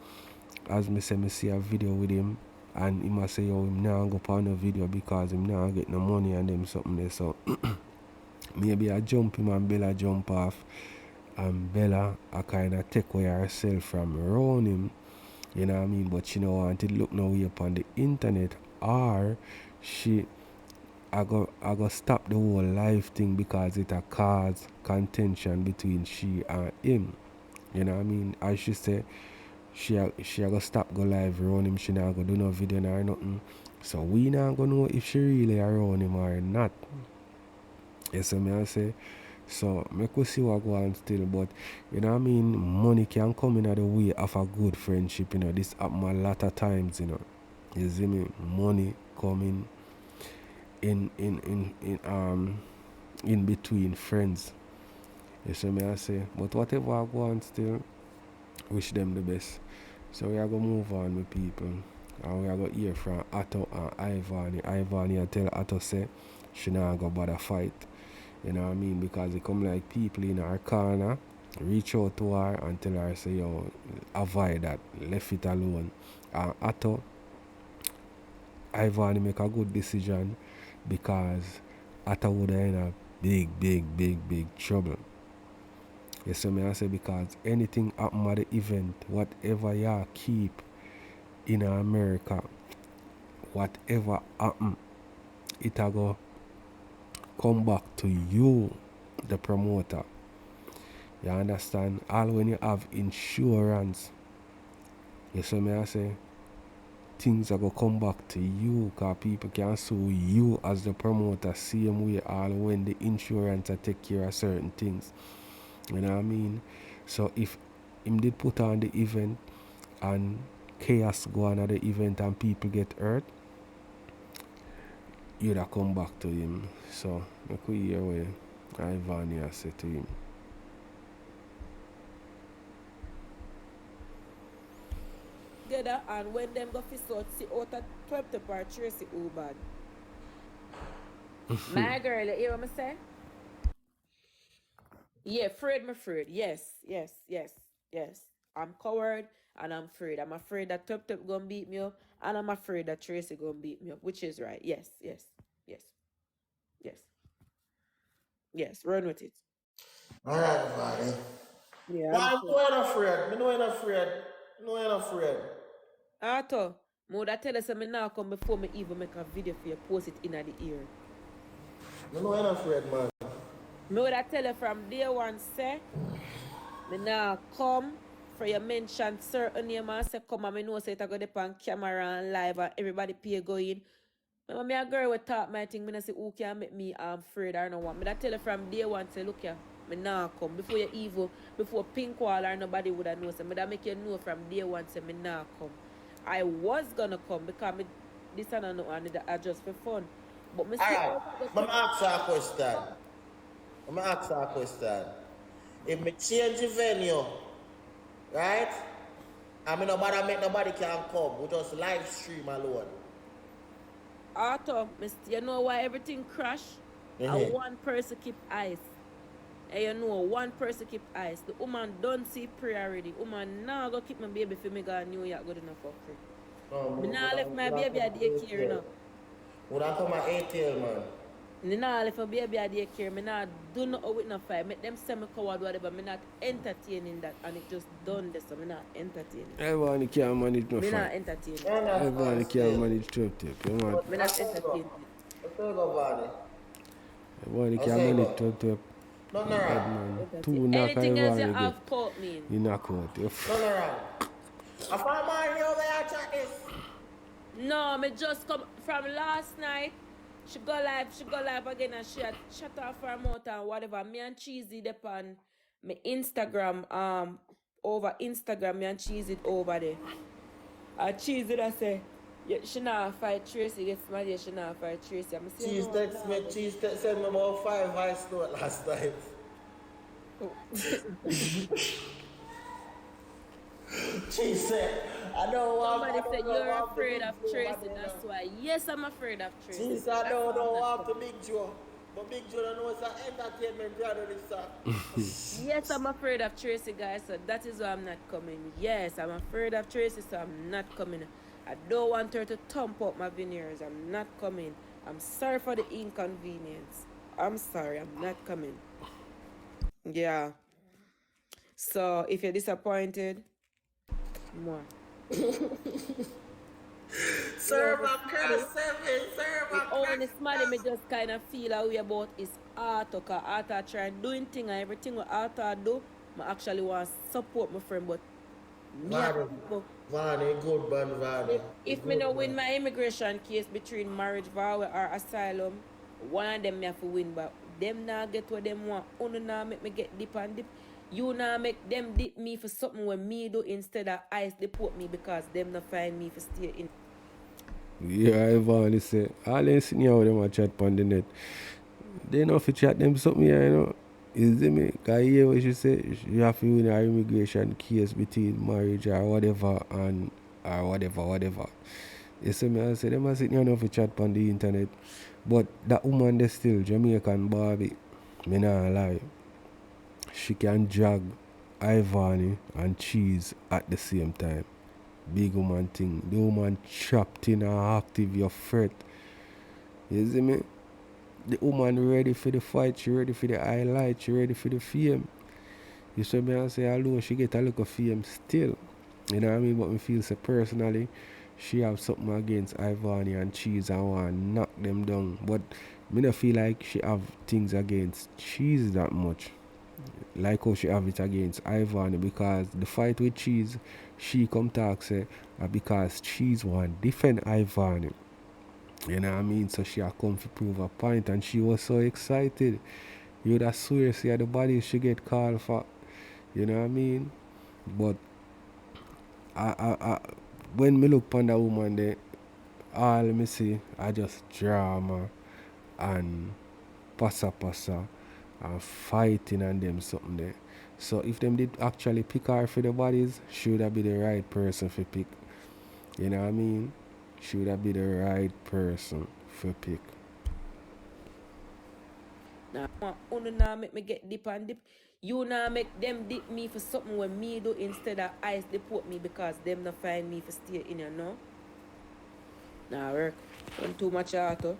as me say me see a video with him and him a say yo him nah go on a video because him nah get no money and them something there so maybe I jump him and Bella jump off and Bella I kinda take away herself from around him. You know what I mean? But she don't want to look no way upon the internet or she I go stop the whole life thing because it a cause contention between she and him. You know what I mean? As she say she a go stop go live around him, she not go do no video or nothing. So we not gonna know if she really around him or not. You see me I say? So me could see what go on still, but you know what I mean, money can come in the way of a good friendship, you know. This happen a lot of times, you know. You see me? Money coming in between friends. You see me I say? But whatever I go on still, wish them the best. So we are gonna move on with people. And we are gonna hear from Otto and Ivany. Ivany I tell Otto say she not go bother fight. You know what I mean? Because it come like people in her corner, reach out to her and tell her say yo avoid that, left it alone. And Otto Ivany make a good decision because Otto would have in a big trouble. You see me I say because anything happen at the event, whatever you keep in America, whatever happen, it a go come back to you, the promoter. You understand? All when you have insurance, you see me I say, things are going to come back to you because people can sue you as the promoter same way all when the insurance take care of certain things. You know what I mean? So if him did put on the event and chaos go on at the event and people get hurt, you'd have come back to him. So I could hear what Ivany said to him. Together and when them go fist out, see out at 12 to par Tracy who bad. My girl, you hear what I say? Yeah, afraid, me afraid. Yes. I'm coward and I'm afraid. I'm afraid that Top Top gonna beat me up, and I'm afraid that Tracy gonna beat me up, which is right. Yes. Yes, run with it. Alright, buddy. Yeah, I'm Why afraid. you ain't afraid? Me no ain't afraid. No ain't afraid. Arthur, me woulda tell you say me now come before me even make a video for you, post it in the ear. Me no ain't afraid, man. Me woulda tell you from day one, say, me now come for you mention certain name and say come and me know say it a go on camera and live and everybody pay go in. Remember me a girl with talk my thing, me not say who can make me afraid or no one. Me that tell you from day one say look here, me nah come. Before you evil, before pink wall or nobody woulda know say me that make you know from day one say me nah come. I was gonna come because me this and no and I just for fun. But me see Alright, how I I'm go ask her a question. I'm ask her a question. If me change the venue, right? And me nobody make nobody can come. We just live stream alone. Auto, you know why everything crash? And one person keep ice. And you know, one person keep ice. The woman don't see prayer already. Woman now go keep my baby for me go New York good enough for free. Me now left my baby at daycare, you know. Would I come at 8 man? Me now left my baby at daycare. Me now do nothing with no fight. Make them say me coward whatever. Me not entertaining that. And it just done this. So me not entertaining. Everybody can't manage no Me not fight. entertaining. Everybody can't manage to take. You want? Me not entertaining. Everybody can't manage to Nothing bad wrong. man. Entertain. Two knock Anything else you everybody have get. caught me. You knock out. You Nothing wrong. I found my over here chat this. No, me just come from last night. She go live again and she had shut off her mouth and whatever. Me and Cheesy dep on me Instagram, over Instagram, me and Cheesy over there. And Cheesy that say, yeah, she not fight Tracy, get somebody, she not fight Tracy. I'm saying, Cheese text me, send me about 5 voice note last night. She said, I don't want Somebody to said go you're off the afraid Big of Joe, Tracy, but that's why. Yes, I'm afraid of Tracy. she said, I don't know off the Big Joe. But Big Joe don't know it's an entertainment brother this song. Yes, I'm afraid of Tracy, guys, so that is why I'm not coming. Yes, I'm afraid of Tracy, so I'm not coming. I don't want her to thump up my veneers. I'm not coming. I'm sorry for the inconvenience. I'm sorry, I'm not coming. Yeah. So if you're disappointed, more. Serve a cross 7, serve a Oh, cross when it's money, me just kind of feel a way about his art, because art try doing thing and everything what art do, I actually want to support my friend, but me and people, Vani, good man, Vani. if me no win my immigration case between marriage vow or asylum, one of them me have to win, but them now get what them want. Uno now make me get dip and dip. You now make them dip me for something when me do instead of ICE deport me because them not find me for stay in. Yeah, Ivany say, all them sitting here with them a chat on the net. They know if you chat them something here, you know. You see me? Because you hear what she say, you have to win an immigration case between marriage or whatever and or whatever. You see me? I say, them are sitting here now for chat on the internet. But that woman they still Jamaican Barbie. Me not lie. She can drag Ivany and Cheese at the same time. Big woman thing. The woman trapped in her active your fret. You see me? The woman ready for the fight, she ready for the highlight, she ready for the fame. You see me I say although she get a little fame still. You know what I mean? But me feel so personally she have something against Ivany and Cheese and want to knock them down. But me not feel like she have things against Cheese that much. Like how she have it against Ivany, because the fight with Cheese, she come talk say because Cheese want defend Ivany. You know what I mean? So she had come to prove a point and she was so excited. You would have swear see the body she get called for. You know what I mean? But I when me look upon that woman there, all me see I just drama and passa and fighting and them something there. So if them did actually pick her for the bodies, she would have be the right person for pick. You know what I mean? She would have be the right person for pick. Now, uno now make me get dip and dip. You now make them dip me for something when me do instead of ICE deport me because them not find me for stay in here, no? Nah, work. Don't too much auto.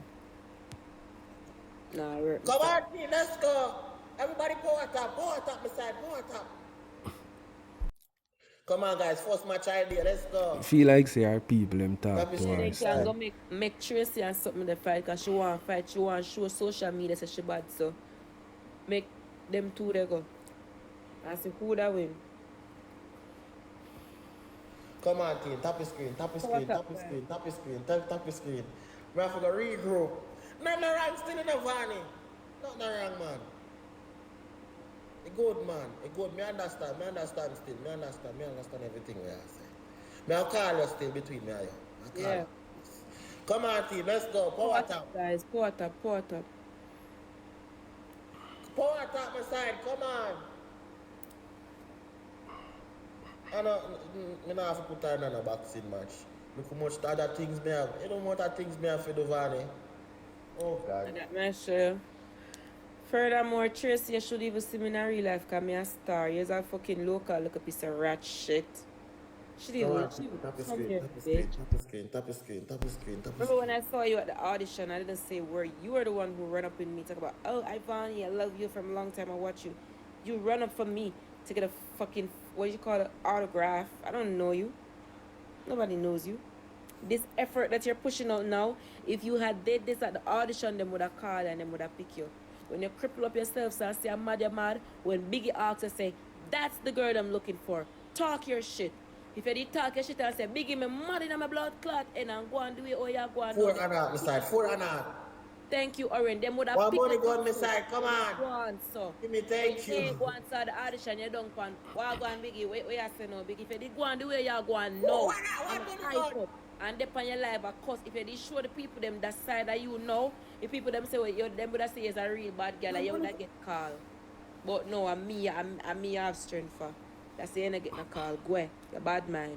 Nah, work. Come on, team, let's go. Everybody power top beside, power top. Come on, guys, first match idea, let's go. Feel like say our people them talk to They her can still. go make Tracy and something to fight because she want to fight. She want to show social media say she bad. So make them two they go. And see who that win. Come on, team, tap the screen. We have to go regroup. Nothing wrong still in the Vani. Nothing wrong, man. A good man. A good. Me understand still. Me understand everything we are saying. Me I'll call you still between me and you. Yeah. Come on, team, let's go. Power top. Guys, power top. Power top my side, come on. I don't have to put her in a boxing match. Look how much other things me have. You know what other things me have for the Ivany. Oh God. That may show. Furthermore, Tracy, you should even see me in real life because I'm a star. You're a fucking local, look a piece of rat shit. She Come even on, tap the come screen, here, tap the bitch. screen, tap the screen, tap the screen, tap the screen, tap the Remember when screen. I saw you at the audition, I didn't say where you were the one who ran up in me, talk about, oh, Ivany, I love you from a long time, I watch you. You run up for me to get a fucking, what do you call it, autograph. I don't know you. Nobody knows you. This effort that you're pushing out now, if you had did this at the audition, them would have called and them would have picked you. When you cripple up yourself, so I say, I'm mad, you're mad. When Biggie asks, I say, that's the girl I'm looking for. Talk your shit. If you did talk your shit, I say, Biggie, me mad in my blood clot, and I'm going to do it, or you're going to do 4 and a half, my side, 4 and a half. Thank you, Oren. Them would have One picked money up go on my too. side, come on. Go on, so. Give me When thank you say you. go and saw the audition, you don't go on. Why go on, Biggie? Wait, you say no, Biggie. If you did go on the way you go on, no. One I'm money hype go. up. And depend your life, of course. If you did show the people them that side that you know, if people them say, well, you them would have say it's a real bad girl, you would have get called. But no, I'm me I have strength for. That's the end of getting a call. Go ahead. You're bad man.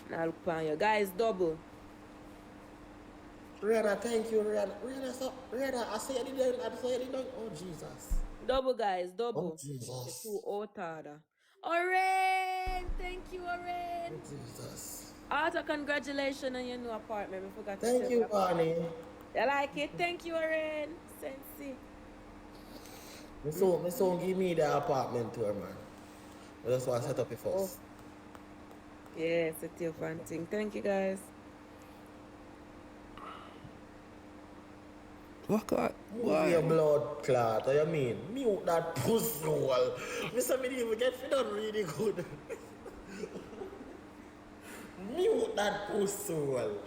Now look on you. Guys, double. Rihanna, thank you, Rihanna. Rihanna, I say it again, I say it again. Oh, Jesus. Double, guys, double. Oh, Jesus. The 2 out order. Oren! Thank you, Oren! Oh, Jesus. Arthur, congratulations on your new apartment. I forgot to Thank tell you, Barney. You like it? Thank you, Oren. Sensi. My son give me the apartment tour, man. I just want to set up it first. Yeah, it's a teal fan thing. Thank you, guys. What God? Move your blood clot, what you mean? Mute that pussy hole. Mr. Me even get fit done really good. Mute that pussy hole.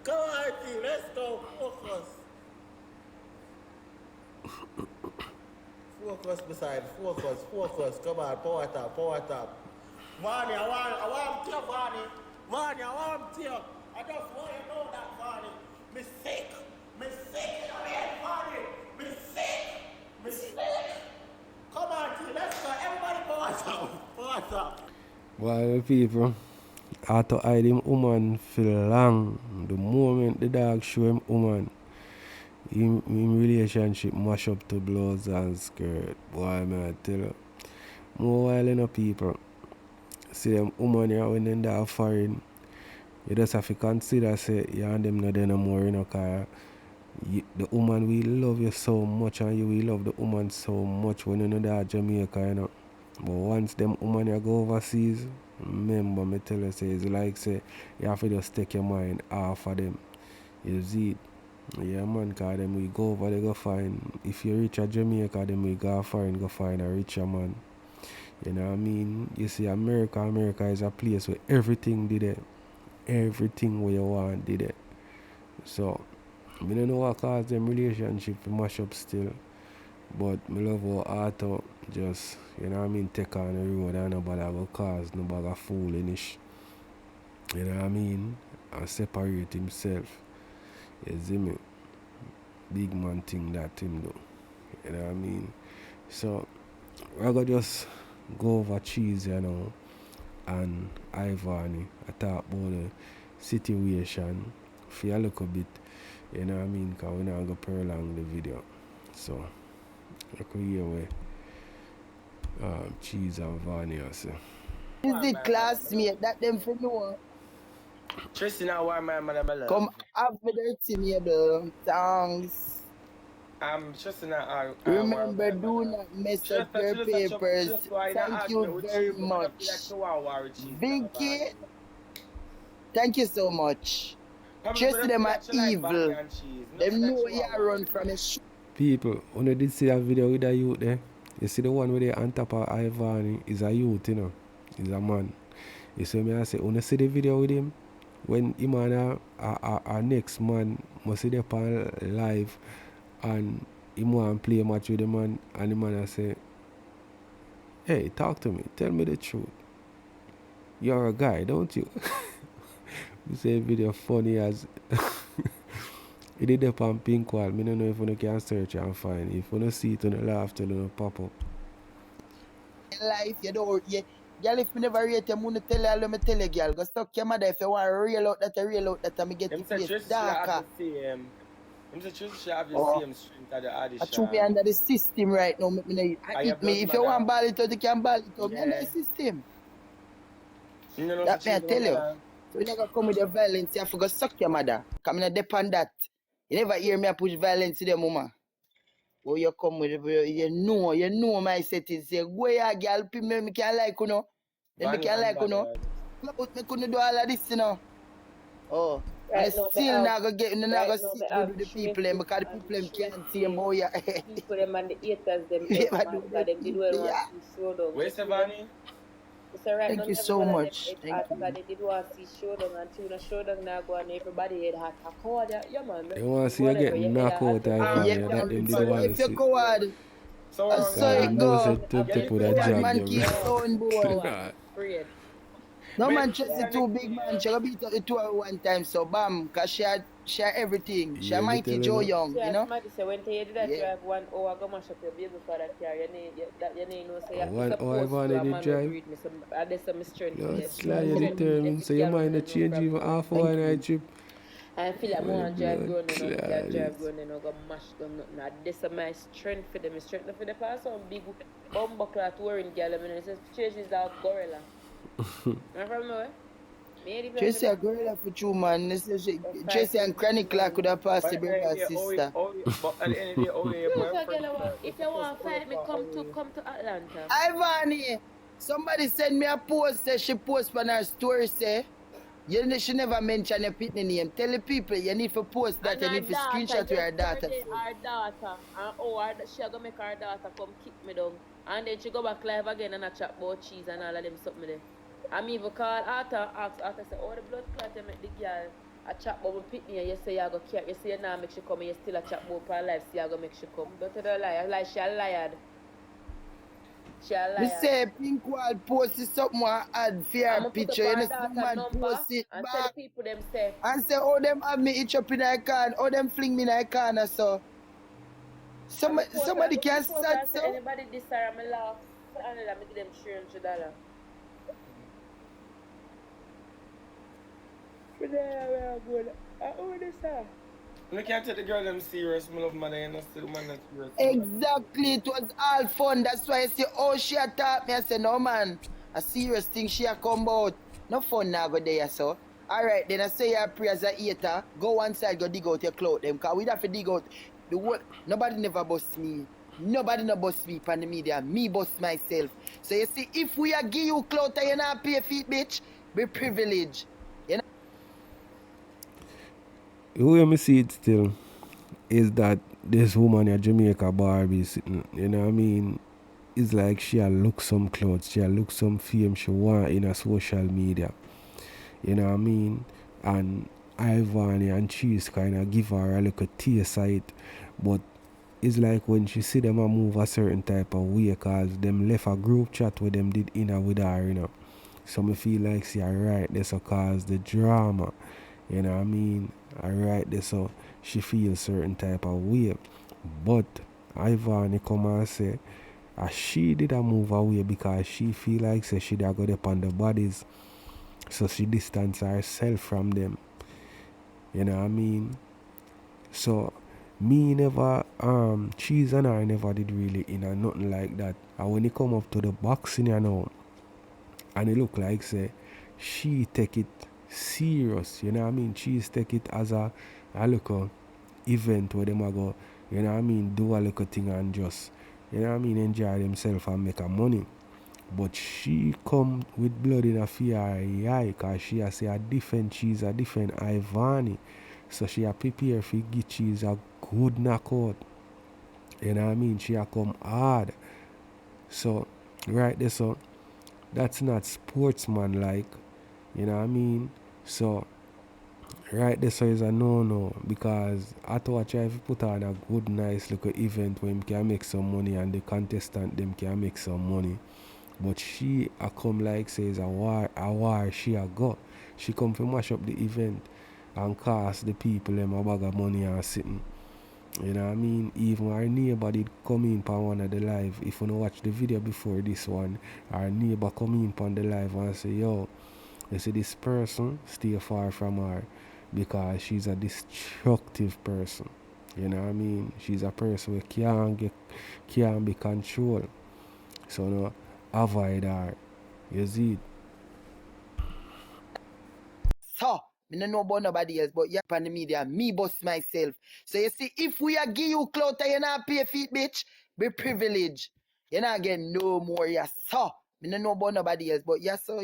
Come on, team, let's go. Focus. Focus beside, focus. Come on, power top. Varney, I want to tear, Varney. Varney, I want to tear. I just want you to know that, Varney. Me sick. Varney. Me sick. Come on, team, let's go. Everybody power top. Why people? I had to hide him woman for long. The moment the dog show him woman, him relationship mash up to blouse and skirt. Boy, man, I tell you. More while you know people see them woman here when them that foreign, you just have to consider say you and them not there no more, you know, cause the woman will love you so much and you will love the woman so much when you know that Jamaica, you know. But once them woman you go overseas, remember me tell you say it's like say you have to just take your mind off of them. You see it. Yeah man, cause them we go over there go find, if you reach a Jamaica them we go foreign go find a richer man. You know what I mean? You see America is a place where everything did it. Everything where you want did it. So I don't know what cause them relationship to mash up still. But I love how Arthur just, you know what I mean, take on the road and nobody will cause no bag of foolish. You know what I mean? And separate himself. You see me? Big man thing that him do. You know what I mean? So we're gonna just go over cheese, you know, and Ivany. I talk about the situation for a little bit. You know what I mean? Because we're not going to prolong the video. So, you can hear where Cheese and Vanya say. Is the classmate that them for know? Tristan, now why my love? Come have me dirty table. Thanks. Tristan, Remember, do not mess up your papers. Thank you very much. Vicky, thank you so much. Tristan, them are evil. Them know you run from a People, when you did see that video with the youth there, you see the one where they on top of Ivany is a youth, you know. He's a man. You see me, I say, when you see the video with him, when him and our next man must see them on live and him want to play a match with the man, and the man I say, hey, talk to me, tell me the truth. You're a guy, don't you? You say video funny as It did up on pink wall. I don't know if you can search and find. If you don't see it, you don't laugh till it pop up. In life, you don't, girl, if me never rate you, I'm tell you, let me tell you, girl, go stuck your mother if you want to reel out that, I me get the place darker. I'm say Trisha should have the Oh, same strength as the I audition. threw me under the system right now. If you want ball it out, you can ball it out. Me under the system. That me I tell you. So you never come with your violence, you have to go suck your mother. Come in depend that. You never hear me push violence to them, mama. Oh, you come with it, you know my settings. Say, go here, girl, me can like you know. Then me can like you know. Me couldn't do all of this, you know. Oh. Right And now, still not gonna get, not right gonna now, sit have with the Tracy people them because the and people them can't see Tracy, them, boy. Yeah. people them and the haters them Yeah, head but mad do because them did well people, want yeah. to see showdown. Where's Ivany? So right Thank now, you so everybody them much. head Thank hot you. because they did want to see showdown and till the showdown now go and everybody head hot. I coward yeah man. They want to see you Whatever, get your head knocked hot, out, Ivany. Yeah, That them did so want to if you're see. coward, So, I saw it God knows go. it to put a Coward jab man them. keep going, boy. coward, afraid. No Wait, man, Tracy too big man. She gonna beat up the two at one time, so bam, cause she had everything. She Yeah, me mighty tell Joe you. Young, Yeah, you know. somebody say when you do that Yeah. drive 1 hour, go mash up your baby for that car. You know, say you One hour supposed Ivany to a did man will drive. breed me some. There's some strength for Blood you. sly, you Strength determined. So you might not change even half hour in a trip. I feel like more and drive grown and me can drive Blood grown and go mash down nothing. This is my strength for them. My strength for the past some big bumbuckler touring girl. I mean, it says Tracy is a gorilla. You from nowhere? Tracy a gorilla for true man. Tracy and Chronic could have passed the brother sister. But at the end of the day, If you want to fight me, come to Atlanta. Ivany, somebody send me a post. Say she post on her story. Say she never mention your pitney name. Tell the people you need to post that. You need to screenshot with her daughter. Her daughter, and she gonna make her daughter come kick me down, and then she go back live again and I chat about cheese and all of them something there. I'm even call Arthur, ask Arthur say, oh the blood clot you make the girl a chat about my pitney and you say you go care, you say you now make she come and you still a chat about her life, so you go make she come. Don't tell her lie, like she a liar. She a liar. Me say Pink Wall post something and add for her picture. You know, someone post it and back. tell the people them say. And say, oh, them have me itch up in a can. Oh, them fling me in a corner, so. Somebody can start, so. Anybody this her, I laugh. And I give them $300. For there, we are good. Oh, this her. You can't take the girl them serious, my love mother, and still man not serious. Exactly, it was all fun. That's why I say, oh, she attacked me. I say, no, man. A serious thing she a come out. No fun now go there, so. Alright, then I say your pray as a hater. Go one side, go dig out your cloth them. Because we have to dig out the whole. Nobody never bust me. Nobody no bust me on the media. Me bust myself. So you see, if we are give you cloth and you not pay feet, bitch, be privileged. You know? The way I see it still is that this woman at Jamaica Barbie sitting, you know what I mean? It's like she look some clothes, she look some fame she want in a social media. You know what I mean? And Ivany and Cheese kind of give her a little taste of it. But it's like when she see them a move a certain type of way, because them left a group chat with them did in with her, you know. So me feel like she right there so cause the drama. You know what I mean? Right there so she feels certain type of way. But Ivany come and say she did a move away because she feel like say she da go up on the bodies. So she distance herself from them. You know what I mean? So me never Cheese and I never did really nothing like that. And when it come up to the boxing, you know, and it look like say she take it serious, you know what I mean? Cheese take it as a little event where them a go, you know what I mean, do a little thing and just, you know what I mean, enjoy themselves and make a money. But she come with blood in her fear eye because she a say a different Cheese, a different Ivany. So she a prepare for give Cheese a good knockout. You know what I mean? She a come hard. So right there, so that's not sportsman like. You know what I mean? So right there, so is a no because I thought I try to put on a good nice little event where him can make some money and the contestant them can make some money. But she a come like says a war she a go. She come to mash up the event. and cost the people them a bag of money and sitting. You know what I mean? Even our neighbor did come in on one of the live. If you don't watch the video before this one, our neighbor come in on the live and say, yo, you see this person, stay far from her because she's a destructive person. You know what I mean? She's a person who can't be controlled. So no, avoid her. You see it? So, me no know about nobody else, but yeah, on the media, me boss myself. So you see, if we are give you clout and you not pay feet, bitch, be privileged. You not get no more, yeah. So, me no know about nobody else, but yeah, so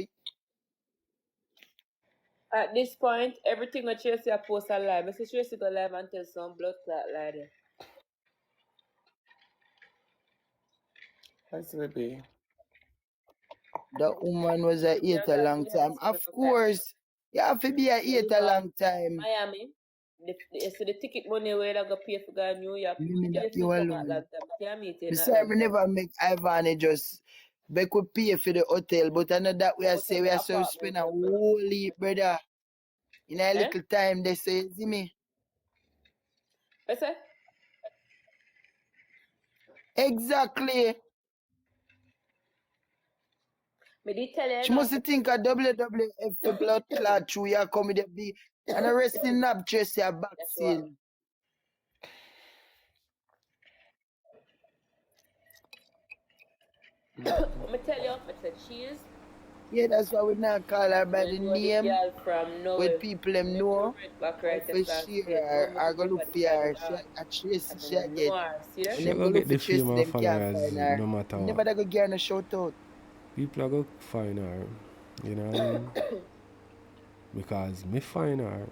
At this point, everything that Tracy a post a live. I say Tracy go live and tell some blood clot lie there. That's baby. that woman was a Yeah, eight a long time. Of course, you have to be a eight a long time. Miami. You see the ticket money where I go pay for go New York. Me You that still you come at alone. long time. Can't meet you Me in say that me long time. never make Ivany just they could pay for the hotel, but I know that we are Hotel, say we are so apartment, spend a hotel. whole heap, brother. In a Eh? little time, they say, see me. I say? Exactly. Me did tell you She must think a WWF for blood clot through your comedy be and a wrestling up just your vaccine. Let me tell you, I said cheese. Yeah, that's why we not call her by I the know the name. girl from With nowhere. people them know. Back Or right for across share state. her, Told me or to go go look for the for side her. of She dog. a Tracy And she then a I get. know her. See that? When She them go go look get for the fame Tracy, and them can't followers find her. no matter You what. never go get her a shout out. People are going to find her. You know what I mean? Because me find her.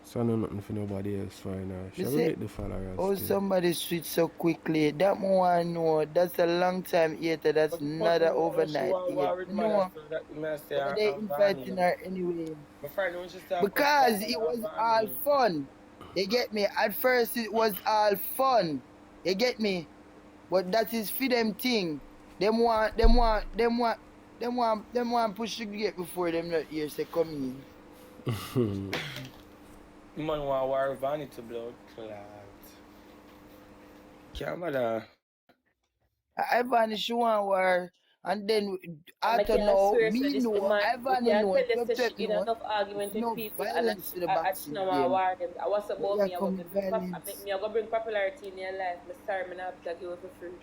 So no nothing for nobody else find her. She Me will say, get the followers oh, still. somebody switch so quickly. That more I know. That's a long time hater. That's not an overnight hate. No, but they inviting her anyway. Because it was all fun. You get me? At first it was all fun. You get me? But that is for them thing. Them want push the gate before them not here say come in. Man want war vanity blood clot. Can't bother. Ivan she want war. And then And I after can now, swear so me this know, woman, we Ivan can know, tell you Pep that Pep she in know, enough it's argument with no people and violence to the I just boxing know I game. war them. I was But about here me, I come go the bring violence. me, I go bring popularity in your life. Me sorry, me not take you for free.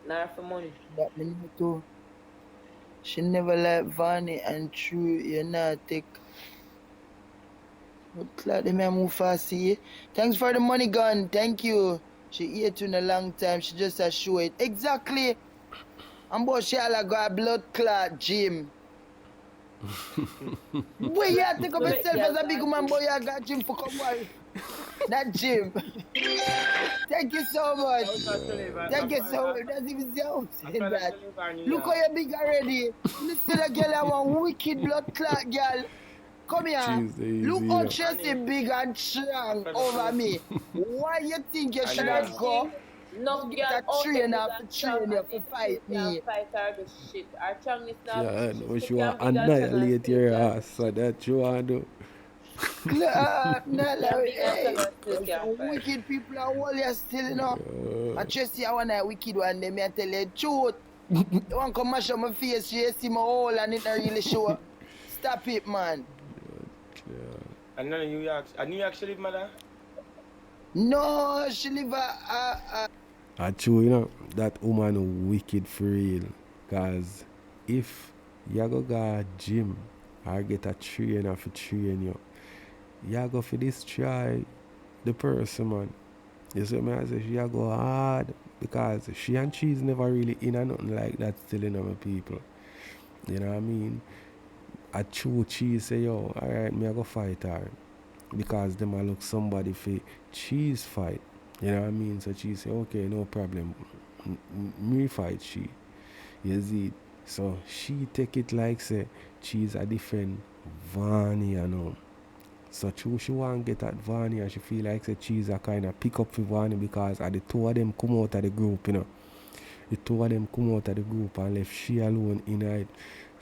Not for money. That me know too. She never like Vani and true, you not take. But glad they may move fast, see. Thanks for the money gun. Thank you. She ate in a long time. She just a show it. Exactly. And but she all got a blood clot gym. Boy, you take up Me make yourself girl as a go big and man, gym. boy, you got gym for come on. That gym. Thank you so much. Thank you so much. That's even the saying that. Look how you big already. You see the girl I want wicked blood clot girl. Come here. Cheese, easy, Look you how know. Tracy big and strong over me. Why you think you should First have go? thing, enough Go get girl a out there big trainer to and strong train you and to they fight still can't me. fight her do shit. Our strong is not Yeah, she when still she want can't to big and strong and annihilate still your can't do ass, so shit. that you want to do. Not Can't like, big and strong hey, and still there's can't some fight. wicked people are all you still, you know. I just see I want a wicked one, they may tell you the truth. You want to come mash up my face, you see my hole and it not really show. Stop it, man. And none of you actually live, mother? No, she live a True, you know, that woman wicked for real. Cause if you go to gym or get a trainer for train you, you go for destroy the person, man. You see me, I say she go hard because she and cheese never really in a nothing like that still in my people. You know what I mean? A true cheese say, yo, alright, me I go fight her. Because them I look somebody for cheese fight. You know what I mean? So she say, okay, no problem. Me fight she. You see? So she take it like say she's a different Vani, you know. So true she want get at Vani and she feel like say she's a kind of pick up for Vani because the two of them come out of the group, you know. The two of them come out of the group and left she alone in it.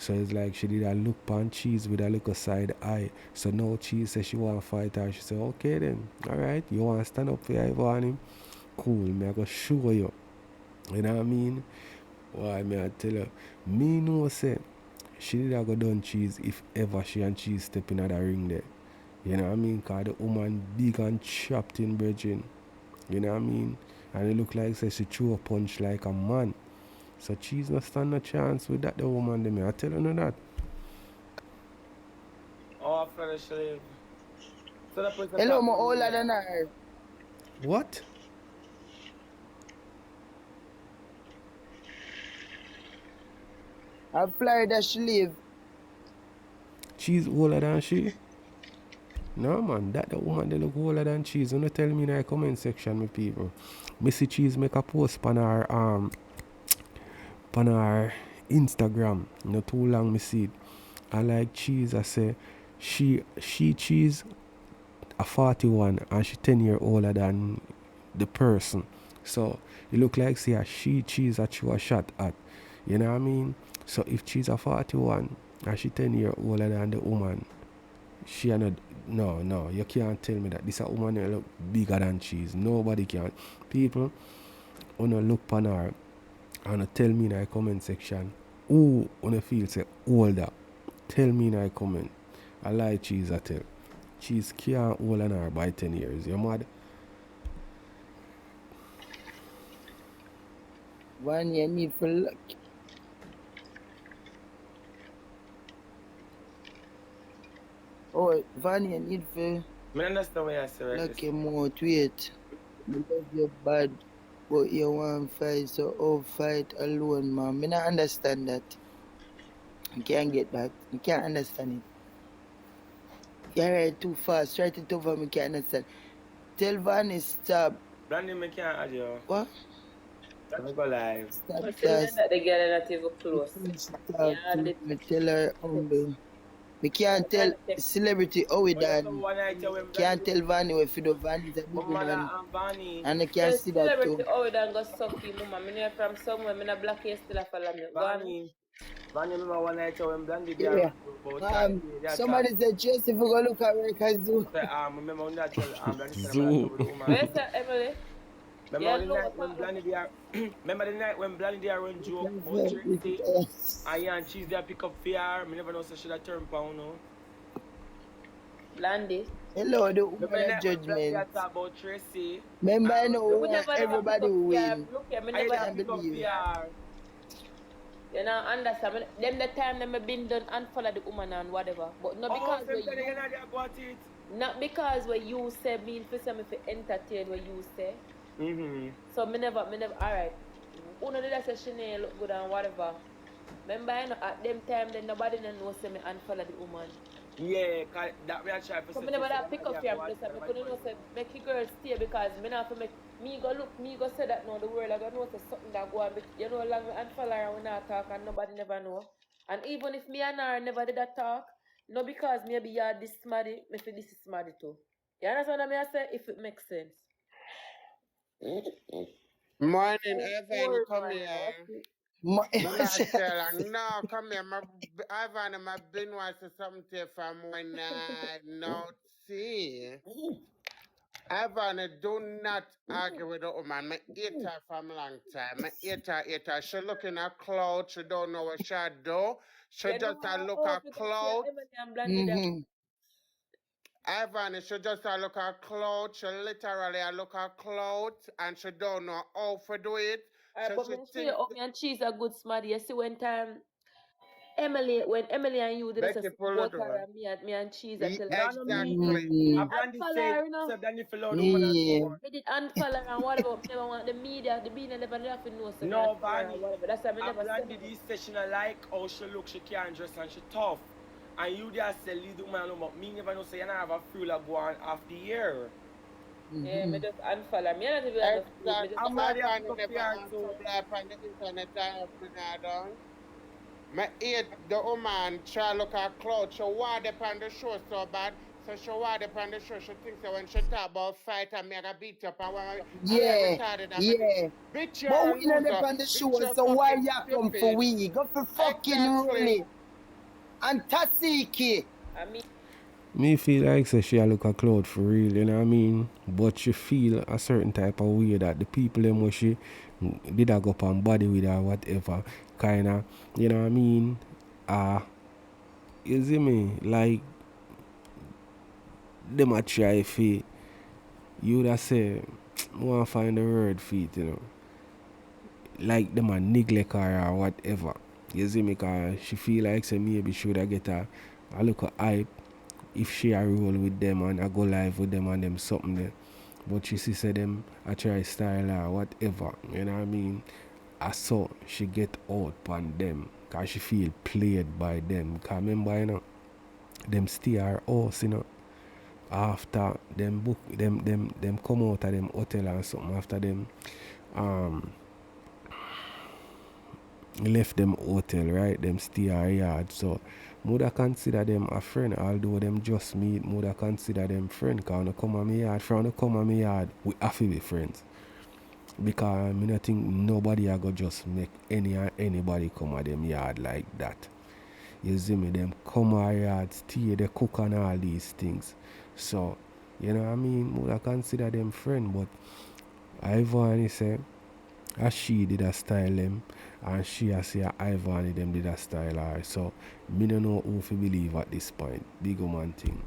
So it's like she did a look on Cheese with a little side eye. So now Cheese says she want to fight her. She said, okay then, alright, you want to stand up for your Ivany? Cool, me I go show you. You know what I mean? Why me I tell her, me know say she did a go done Cheese if ever she and Cheese step in the ring there. You know what I mean? Cause the woman big and chopped in bridging. You know what I mean? And it look like say she threw a punch like a man. So Cheese not stand a chance with that the woman them. I tell you that. Oh, Florida slave. So that person Hello, talk more to me. older than her. What? How Florida she live? Cheese older than she? No man, that the woman they look older than Cheese. You know tell me in the comment section, me people. Missy Cheese make a post on her Instagram. Not too long me see it. I like Cheese, I say she Cheese a 41 and she 10 years older than the person. So it look like say she Cheese that she was shot at. You know what I mean? So if she's a 41 and she 10 years older than the woman, she and no, you can't tell me that this a woman that look bigger than Cheese. Nobody can. People wanna look upon her and tell me in the comment section who wanna feel say older. Tell me in the comment. I like Cheese I tell. Cheese can't older than her by 10 years. You mad? One you need for luck. Oh, Van, you need for I understand what you say right luck this. your mouth. Wait. I love you bad, but you want fight, so fight alone, man. Me not understand that. I can't get that. I can't understand it. You write too fast. Write it over, me can't understand. Tell Van stop. Brandy, me can't add you. What? Let me go live. Stop But see that. that the girl not even close. She Yeah, talk to and me. Tell her humble. Me can't tell celebrity how we Oh, you done. come one night when Can't Brandy tell Vanny if you know Vanny is a big Mama woman. and Vanny. And I so can see that celebrity too. oh then go suck you, mama. Me know from somewhere, me not black you still a follow me. Go on. Vanny, remember one night when Brandy they Yeah. about time. Somebody said, Tracy, if we go look at America Zoo. Remember when that tell Brandy said I'm Zoo. with the woman. Where's that, Emily? Remember the night when Brandy they remember the night when Brandy they run joke about Tracy and Cheese they pick up fear. Me never know so should I turn pound no. Blandy. Hello, the woman Remember of that when Brandy judgment. talk about Tracy. Remember, I know We never everybody pick up will PR. win. Look here, me I never that pick up believe. fear. You know, understand? Them the time them been done and follow the woman and whatever. But not because not because what you say mean for some if you entertain what you say. So me never alright. Uno did I say Chanel look good and whatever. Remember I know at them time then nobody know say me unfollow the woman. Yeah, cause that we are trying to so me never that pick up your place and me couldn't know say make your girl stay because me not for make me go look, me go say that now the world I go know say something that go on you know long and follow her when I talk and nobody never know. And even if me and her never did that talk, no because maybe you're this smarty, me feel this is smarty too. You understand what I say? If it makes sense. Morning, Ivany, come here. No, come here. Ivany, I've been watching something from when no see. Ivany, do not argue with the woman. I hate her from a long time. I hate her. She looking at cloud. She don't know what she do. She just look at cloud. Ivany, she just look at cloud. She literally look at cloud and she don't know how to do it. But me show you me and Cheese a good smarty. You see when Emily and you did a support her and me and Cheese I tell exactly. Unfollow her, you know. Me did unfollow her and whatever. Me never want the media, the bean never have to know something. No, Vanny. Whatever. That's why me never Brandy this session I like how she look, she can't dress and she tough. And you just say lead the woman but me never know say you have a fool go on half the year. Yeah, me just unfollow. Me not even have Exactly. I'm not never unfollow on the internet I done. My hate the woman try look at cloud. She want upon the show so bad. So she want upon the show. She thinks that when she talk about fight and me I beat up and when Yeah. Bitch, But you're we not up on the show, so why you come for we? Go for fucking really. and Tasiki. I mean, Me feel like say she a look a cloud for real, you know what I mean? But she feel a certain type of way that the people them where she did a go up and body with her whatever kinda, you know what I mean? You see me? Like them a try fi you would have say wanna find a word for it, you know. Like them a neglect her or whatever. You see me? Cause she feel like say maybe she would get a look of hype if she a roll with them and I go live with them and them something there. But she see say them I try style or whatever. You know what I mean? I saw she get out on them cause she feel played by them. Cause remember, you know, them stay her house, you know. After them book them come out of them hotel and something after them left them hotel, right? Them stay her yard. So woulda consider them a friend, although them just meet, woulda consider them friend. Cause when they come on me yard, from when they come on me yard, we have to be friends. Because I don't think nobody a go just make anybody come at them yard like that. You see me, them come our yard, stay, they cook and all these things. So, you know what I mean? Woulda consider them friend, but Ivany say as she did a style them and she a say Ivany them did a style her. So me don't know who to believe at this point. Big woman thing.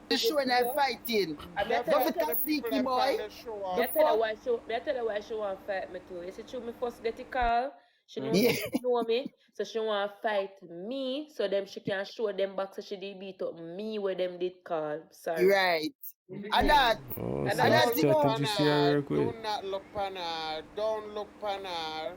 The show and I fighting. But for Tasiki boy. I tell her why she want to fight me too. You see, through me first get a call, she know me, so she want to fight me, so them she can show them back so she did beat up me where them did call. Sorry. Right. And that. Oh, And so that, you know. strategy she a work with. Do not look pan her. Don't look pan her.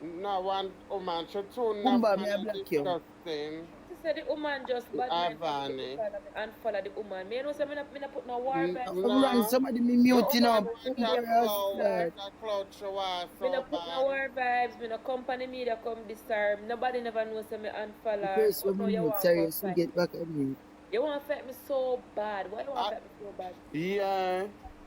No one woman should tune up Kumba, and me a black you. disgusting. She said the woman just bad Ivany. and follow the woman. Me know say me not put no war back. Run somebody me muting up. A cloud show her Me so no put no war vibes, me no company media come disturb. Nobody never knows say me unfollow. First when we mute, serious, we get back at me. You want to fight me so bad. Why you want to fight me so bad? Yeah.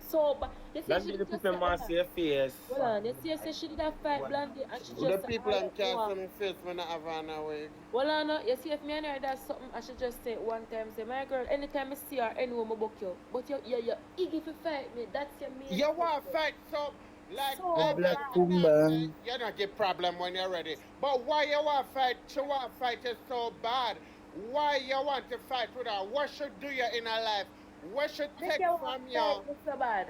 So bad. You see, Blandy, the people man see your face. Hold on, you see, she did a fight Blandy and she just... The people them can't see me face when I have on a wig. Hold on, you see, if me and her does something, I should just say one time, say, my girl, anytime I see her, anywhere I book you. But you're eager to fight me. That's your main... You want to fight so... Like, so Black Kumba. You don't get problem when you're ready. But why you want to fight? She want to fight is so bad. Why you want to fight with her? What should do you in her life? What should take from you? So bad.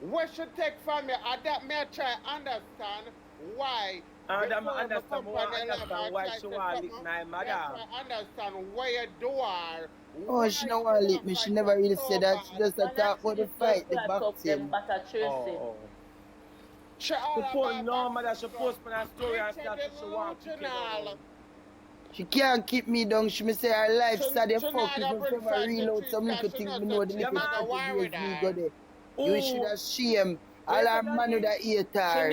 What should take from you? And that may I try understand why. And I understand why she want to lick my mother. I understand why you do her. Oh, she don't want to lick me. She never really said that. She just talk about the fight, the boxing. No, mother, she post on her story and say she want to kick her. She can't keep me down. She may say her life sad the fuck. If you ever reload some little thing, me know the little things we go there. You should have shame. All our man with that ear tar.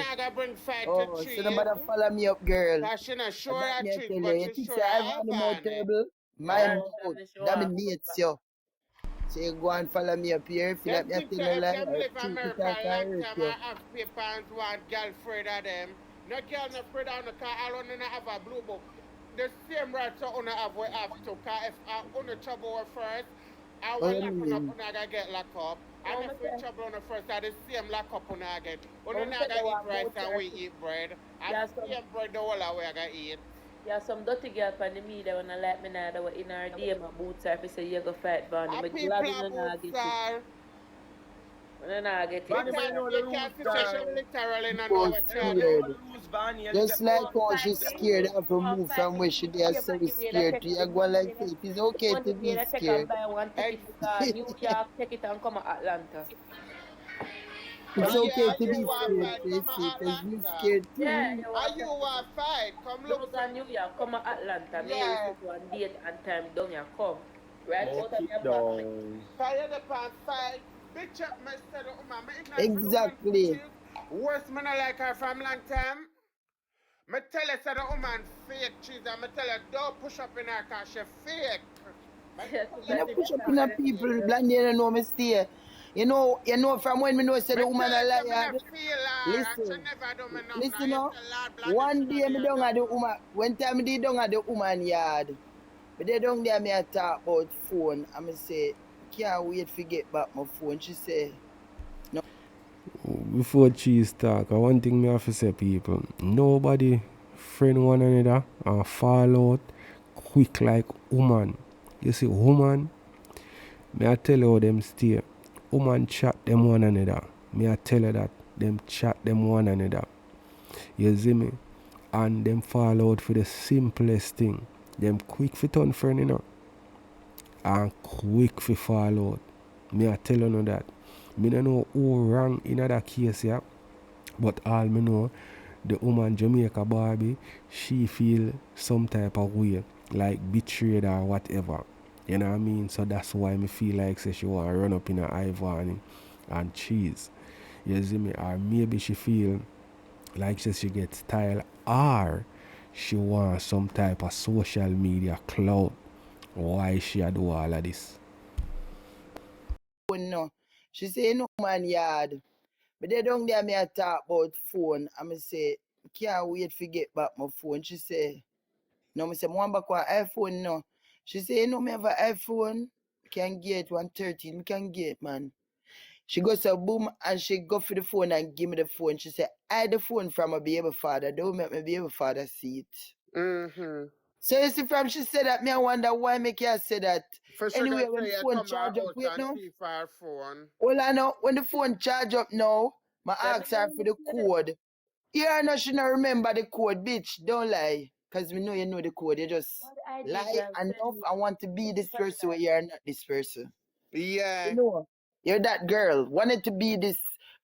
Oh, so nobody follow me up, girl. She not sure her trick, you. but You she think sure I have more terrible? My mouth dominates you. So you go and follow me up here. If you let me tell you like that, live in America a long time, I ask people and want girl afraid of them. No girl not afraid of them because I don't have a blue book. The same rights I have we have to, because if I only trouble first, I will lock up and get locked up. And if we trouble on the first, I the same lock up on again. Only I eat rice and we eat bread. And the same bread the whole way I eat. Yeah, some dirty girl from the media when I like me now that were in her DM at boots her, if you say you go fight Bonnie. I'm glad you don't get it. When I get it. You can't say literally not know what you're just like how she's scared of to move from where she is, so scared. You go like it. It's okay to be scared. New York, take it and come to Atlanta. It's okay to be scared, because you're scared too. Yeah, you want to fight? Come look for New York, come to Atlanta. Yeah. Maybe one date and time down here, come. Right out of your down. Fire the pan fight. Bitch up my said, exactly. Worst man I like her from long time. Me tell her say the woman fake cheese and me tell her don't push up in her cause she fake. You don't push up in her people, blind you don't know me stay. You know from when me know say Me the woman tell a you, say me liar. not feel her, and she Listen, never do me nothing. listen And you now. say, Lord, Blondie, she One not day me there down no at the more. woman. One time me did down at the woman yard. But they down there me a talk about phone. And me say, can't wait to get back my phone. She say, Before cheese talk, one thing me have to say, people, nobody friend one another and fall out quick like woman. You see, woman, me I tell you how them stay. Woman chat them one another. Me I tell you that them chat them one another. You see me? And them fall out for the simplest thing. Them quick for turn friend, you know, and quick for fall out. Me I tell you that. Me don't know who wrong in that case, yeah. But all me know, the woman Jamaica Barbie, she feel some type of way, like betrayed or whatever. You know what I mean? So that's why me feel like say she want to run up in a Ivany and cheese. You see me? Or maybe she feel like she gets style, or she want some type of social media clout. Why she a do all of this? phone no. She say, no man yard. But they down there me a talk about phone. And me say, can't wait to get back my phone. She say, no, me say, I want back one iPhone no. She say, no, me have an iPhone. Can get 113. Me can get, man. She goes to boom and she go for the phone and give me the phone. She said, I the phone from my baby father. Don't make my baby father see it. Mm-hmm. So you see from she said that, me I wonder why me can't say that. For sure Anyway, that when say the you phone come her charge up, out wait and now. thief her phone. Well, I know when the phone charge up now, my Let me ask know her you for the say that. code. Yeah, no, she not remember the code, bitch. Don't lie. Because we know you know the code. You just What ID lie girl send enough me? and want to be this From person where that. you are not this person. Yeah. You know, you're that girl. Wanted to be this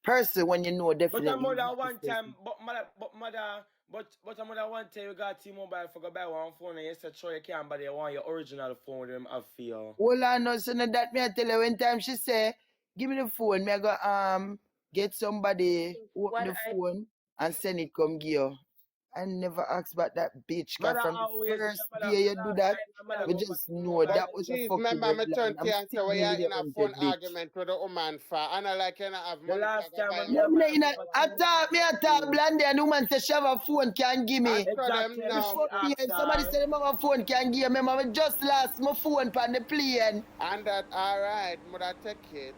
person when you know But a definitely you're mother not this one time, person. but a mother one time you got T-Mobile for go buy one phone and you said sure you can't buy you want your original phone with them I feel. Hold on, no, so now that me I tell her one time she say, give me the phone, me I go get somebody open What the I phone and send it come give you. I never asked about that bitch, cause Mother from the always first mother day the you do last that, time my mother we go for just know T-Mobile that But was a geez, fucking remember red me line. turn to I'm you and say, well, sticking you're with the in a phone hunted bitch. argument with the woman for. And I like you not have the money for last go time buy when your me and No, mother in phone. a, go for I T-Mobile thought me for I thought food. Blondie and woman say she have a phone can give me. Answer them Exactly The and now. she fuck me asked and somebody her. said them have a phone can give me. I just lost my phone on the plane. And that, all right, mother take it.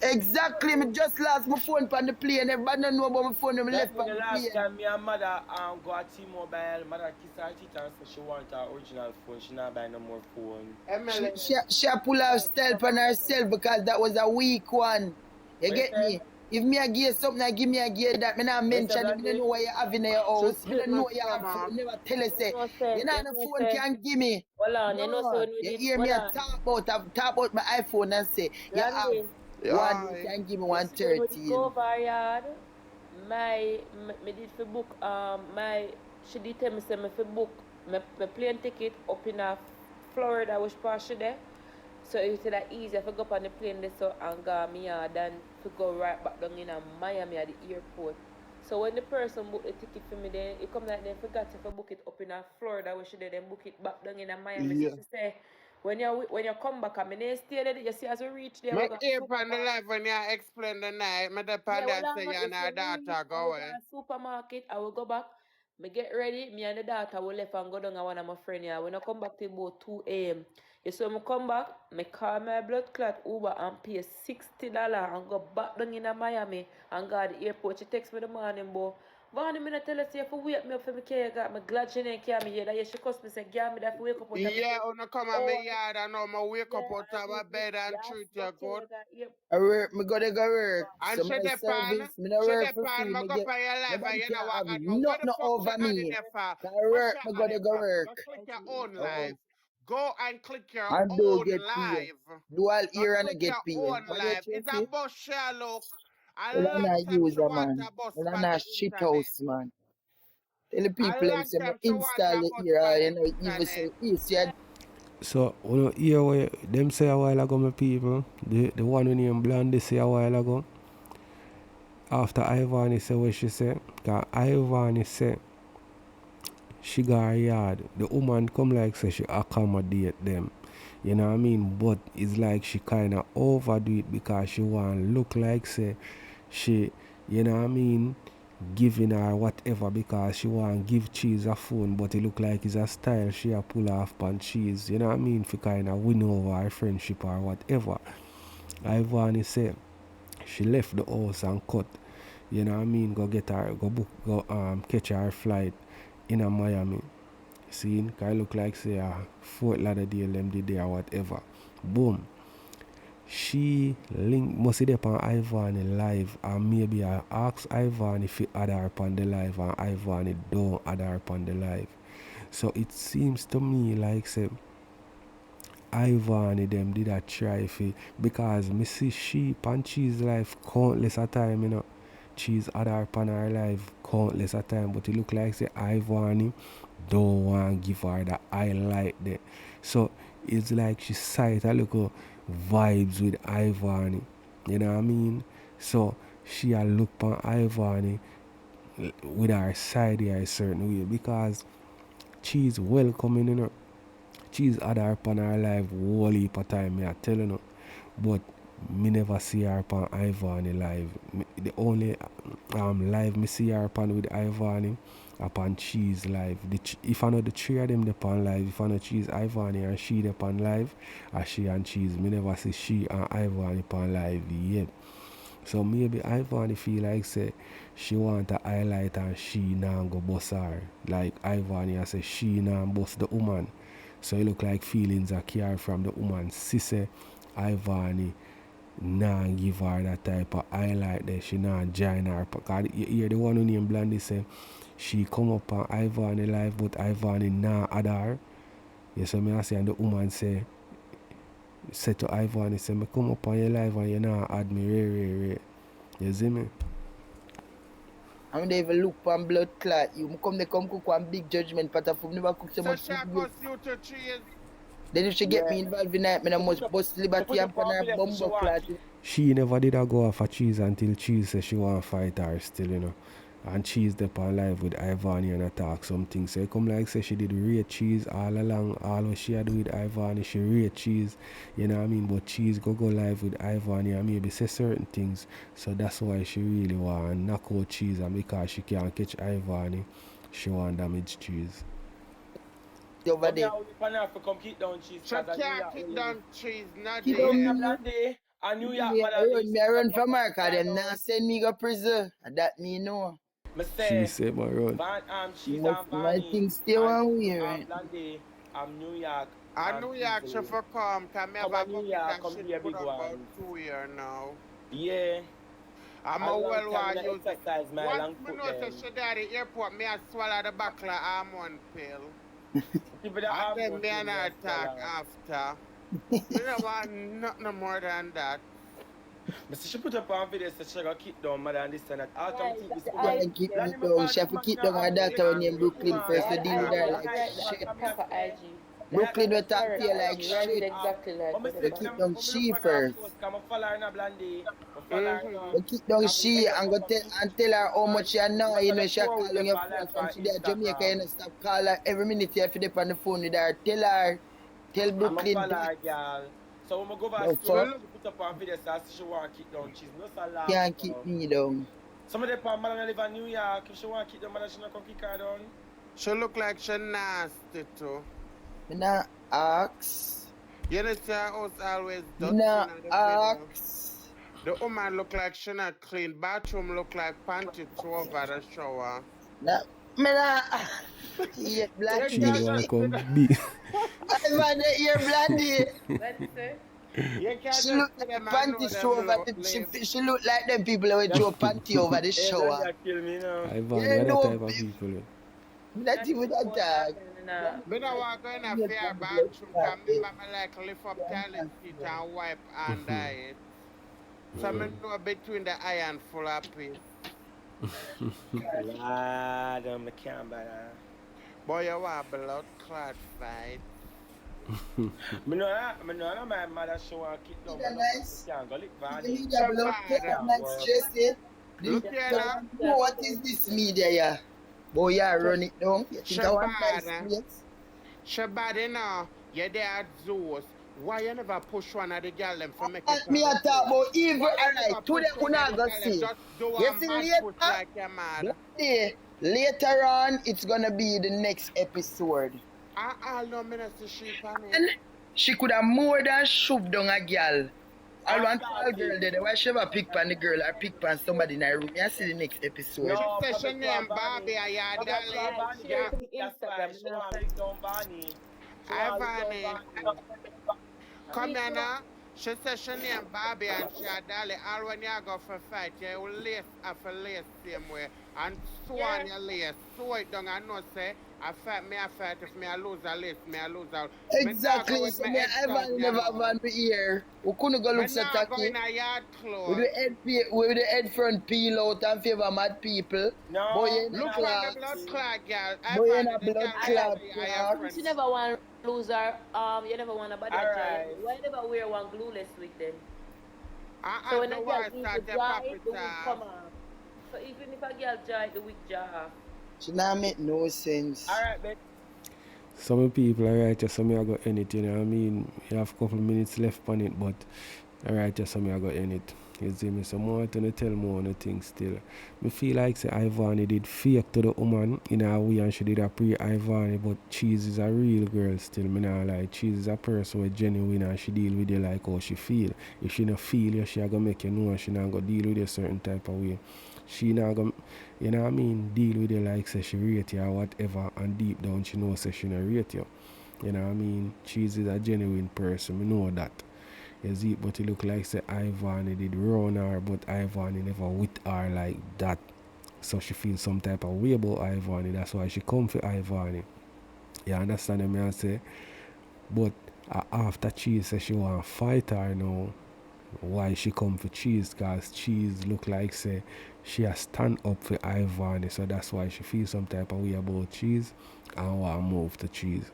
Exactly, me just lost my phone on the plane. Everybody don't know about my phone when me That left mean on the the last plane. time me and mother go at T-Mobile, mother kiss her teeth and say she want her original phone. She not buy no more phone. She, Emily. she, she pull her style on herself because that was a weak one. You What you get say? me? If me a give something, I give me a give that. Me not What you say, mention it. Me don't Blondie? know what you have in your She house. Me spit don't my know you have phone. stomach. Never tell you say, you know you the know phone say, can give me. hold on, you know so No, when we you did, hear me hold a on. talk about my iPhone and say, you have Landy, one, you Aye. can give me you see when we did go 113. over our yard, me did for book, she did tell me say me for book, my plane ticket up in Florida, which part she there. So it's that easier if I go up on the plane there so and go me yard than to go right back down in Miami at the airport. So when the person book the ticket for me then it come like they forgot if I book it up in Florida where she did then book it back down in Miami. So Yeah. she say when you come back I mean they stay there, you see as we reach there we My go ear on the supermarket. live when you explain the night. My Yeah, depend well, and say you and if her you reach, daughter I go will go away. to supermarket, I will go back, me get ready, me and the daughter will left and go down to one of my friend here. When I come back till about 2 a.m. You see, when I come back, me call my blood clot Uber and pay $60 and go back down in Miami and go to the airport. She text me the morning, boy. Vanny, me not tell her, say, if you wake me up for me care, you got me glad she didn't care me here. That yeah, she cuss me, say, give me that for wake up out of me Yeah, bed. when I come on my Oh, yard and now I wake up yeah, out of and my bed and yes, treat go you care, good. you got airport. I work, me gotta go work. And So my service, me no she work for depend, free. I Me go get, for your life and nobody you can know what have I know. What the nothing fuck she over adding me. there for? I What work, she me gotta adding go for? work. Go click your own Oh, live. Go and click your and do own get paid. live. Do all Go ear and I click get your paid. own What you live. It's a Tracy? bus share look. A Well, I'm long not time she user, want man. a bus Well, I'm on the not shit internet. house, man. Tell the A people them long say me time she want install a the bus ear, on you the know, even internet. say, yes, yeah. So, you know, hear what them say a while ago, my people. The one who named Blondie say a while ago. After Ivany say what she said. Because Ivany say she got a yard. The woman come like say she accommodate them. You know what I mean? But it's like she kind of overdo it because she want look like say she, you know what I mean, giving her whatever because she want give Cheese a phone, but it look like it's a style she a pull off on Cheese. You know what I mean? For kind of win over her friendship or whatever. Ivany say she left the house and cut. You know what I mean? Go get her, go catch her flight in a Miami. See, I look like say Fort Lauderdale them did there or whatever. Boom. She link must see upon Ivany live and maybe I ask Ivany if he add her upon the live and Ivany don't add her upon the live. So it seems to me like say Ivany them did a try fi because me see she pan Cheese life countless a time, you know. Cheese had her pan her life countless a time, but it look like say Ivany don't want give her the highlight there. So it's like she sight a little vibes with Ivany. You know what I mean? So she a look on Ivany with her side here a certain way because Cheese welcoming, you know. She's had her upon her live whole heap of time, me I tell you. But me never see her upon Ivany live. The only live me see her upon with Ivany upon Cheese live. If I know the three of them upon live, if I know Cheese, Ivany and she upon live, or she and Cheese, me never see she and Ivany upon live yet. So maybe Ivany feel like say she want a highlight and she now go boss her. Like Ivany I say she now boss the woman. So it look like feelings are carried from the woman. Sisse Ivany nah give her that type of highlight there. She nah join her. Because you hear the one who named Blondie say she come up on Ivany live but Ivany nah add her. You see me I say and the woman say to Ivany say me come up on your live and you nah add me rare. You see me? I don't even look for blood clot. You come cook one big judgment, but if you never cook so much So food. Shakos you to Cheese. Then if she get me involved in that, I must bust liberty and pan her bumbo clot. She never did a go off for Cheese until Cheese said she want to fight her still, you know. And Cheese up on live with Ivany and attack something. So it come like say she did rate Cheese all along. All what she had do with Ivany, she rate Cheese. You know what I mean? But Cheese go live with Ivany and maybe say certain things. So that's why she really want to knock out Cheese, and because she can't catch Ivany, she want damage Cheese. Over there. Come keep down Cheese. So can't keep down Cheese, not Keep there. on Blondie and New York, I run from America, them now send me go prison. That me know. She said my run. Cheese and My Vanny things stay one way, right? Blondie, New York. I New York should for come, cause me have a New bucket York, and come shit here, put big up about one. 2 years now. Yeah. I'm a well want use it. Exercise my Once long me foot know say then. she there at the airport, me I swallow the buckle of hormone pill. Give it a And then hormone me and pill, her yes, talk fella. after. Me don't want nothing more than that. But she put up on video so she got keep down mother and this and that. Automatic this Yeah, woman. keep me down. She have to keep down her daughter named Brooklyn first to deal with her like shit. Brooklyn will talk to you like shit. Exactly like They keep down she first. I'm a follower in a Blondie. They keep down she and go tell her how much you know, you know, she call on your phone from she there Jamaica, you know, stop call her every minute you have to dip on the phone with her. Tell Brooklyn I'm a follower, that. girl. So when I go back No to fuck. put up on video, so I see she want to keep down cheese. No salad. Can't keep me down. Some of the people man live in New York. If she want to keep them, she not come kick her down. She look like she nasty too. Me not ask. You know, her house always Me dirty not in the video. ask. The woman look like she not clean. Bathroom look like panty throw over the shower. Nah, me not. Yeah, Blondie. Cheese want to come beat. I man, you're Blondie. You can't She just look see like them the and know panty them show over look the, she look like them people who throw panty over the shower. Ivany are that type of people. Not even that tag. Me don't want to go in a fair bathroom because me like lift up toilet seat and wipe under it. So me know between the iron full of piss. Lad, I can't buy that. Boy, you want blood clot fight. Me know my mother show her keep down. Nice. Can't go lick You need a blood clot, nice Jesse. Look here now. What is this media, yeah? Boy, yeah, run it down. You think I want nice place? She bad, you know. Yeah, they are Zeus. Why you never push one of the girl them for make it Me on the a talk page? about evil. Why you Alright, never today push we one of not the gonna girl them? see. Just do You a see mad push later? like you're mad. Later on, it's gonna be the next episode. I know me not see sheep on it. And she could have more than shoved down a girl. I And want start tall it. girl there. Why she ever pick on the girl or pick on somebody in her room? You see the next episode. She No, said she probably call name Barney. Barbie and your Probably call darling. I Barney share Yeah, it get to sick, the that's why. Instagram. She want to lick down Barney. She want to lick down Ivany. Barney. Come here now. She said she name Barbie and she a darling. All when you go for fight, you will lace after lace same way. And so on your lace. So it down and no say, I fight me, I fight. If me I lose a lace, me I lose a. Me now go Exactly. with So my me head clothes, Ivan you never know. have on the ear. We couldn't go Me look so now go in tacky. a yard With clothes. the with the head front peel out and favor mad people. Boy, No, you in me a Look not on the like blood clocks. it. clot, girl. Boy, you in Ivany, a the blood girl them Alright. clot say are your Since you friends. never want loser, you never want a bad dry. Alright. Why never wear one glueless wig then? I So when a do girl want to easy start a dry, puppet the wig off. come off. So even if a girl dry, the wig jar off. She not make no sense. Alright, babe. Some people are right, just so me I got end it, you know what I mean? You have a couple minutes left on it, but alright, just so me I got end it. You see me, so more to tell more on the things still. Me feel like say Ivany did fake to the woman in a way and she did a pre-Ivany, but Cheese is a real girl still. Me not like Cheese is a person with genuine and she deal with you like how she feel. If she not feel you, she a gonna make you know and she not gonna deal with you a certain type of way. She not gonna, you know what I mean, deal with you like say she rate you or whatever, and deep down she know say she not rate you. You know what I mean? Cheese is a genuine person, me know that. You see, but it look like say Ivany did run her, but Ivany never with her like that. So she feels some type of way about Ivany. That's why she come for Ivany. You understand me I say? But after Cheese say she want to fight her now, why she come for Cheese? Cause Cheese look like say she has stand up for Ivany. So that's why she feel some type of way about Cheese and want to move to Cheese.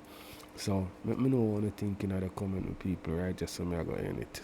So let me know what you thinking of the comment with people, right? Just so me I go in it.